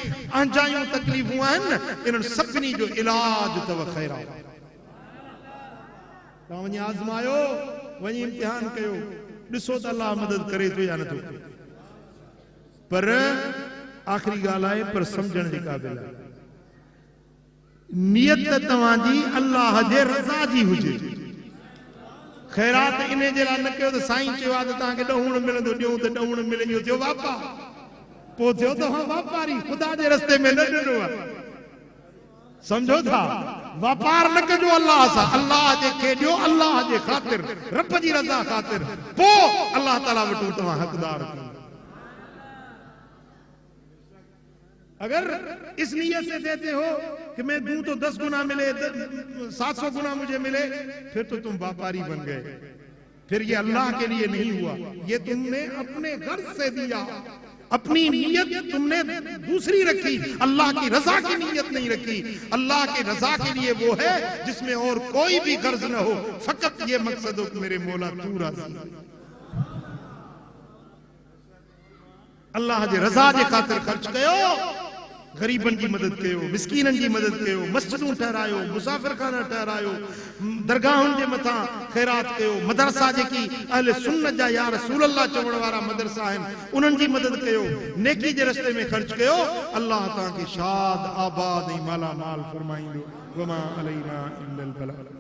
अंजायूं तकलीफ़ूं आहिनि इन्हनि सभिनी जो इलाज अथव ख़ैरा तव्हां वञी आज़मायो वञी इम्तिहान कयो ॾिसो त अल्लाह मदद करे थो या नथो पर आख़िरी ॻाल्हि आहे पर सम्झण जे क़ाबिल आहे नियत तव्हांजी अल्लाह जे रज़ा जी हुजे ख़ैरात इन जे लाइ न कयो त साईं चयो आहे त तव्हांखे ॾहूण मिलंदो ॾियूं त ॾहूण मिले इहो थियो वापार पोइ थियो त हा वापारी ख़ुदा जे रस्ते में न ॾिनो आहे समझो था वापार न कजो अल्लाह सां अल्लाह जे खे ॾियो अल्लाह जे ख़ातिर रब जी रज़ा ख़ातिर पोइ अल्लाह ताला वटि तव्हां हक़दार थींदा अगर इस नियत से देते हो कि मैं दूं तो 10 गुना मिले 700 गुना मुझे मिले फिर तो तुम व्यापारी बन गए फिर ये अल्लाह के लिए नहीं हुआ ये तुमने अपने घर से दिया अपनी नीयत तुमने दूसरी रखी अल्लाह की रजा की नीयत नहीं रखी अल्लाह की रजा के लिए वो है जिसमें और कोई भी गर्ज न हो फकत ये मकसद हो कि मेरे मौला तू राज़ी अल्लाह जे रजा जे खातिर खर्च कयो गरीबन की मदद कयो मिस्कीनन की मदद कयो मस्जिदूं ठहरायो मुसाफिर खाना ठहरायो दरगाहुन जे मथा खैरात कयो मदरसा जेकी अहले सुन्नत जा या रसूल अल्लाह चवण वारा मदरसा आहिनि उन्हनि जी मदद कयो नेकी जे रस्ते में खर्च कयो अल्लाह तव्हांखे शाद आबाद ऐं माला माल फरमाईंदो वमा अलैना इल्लल बलाग।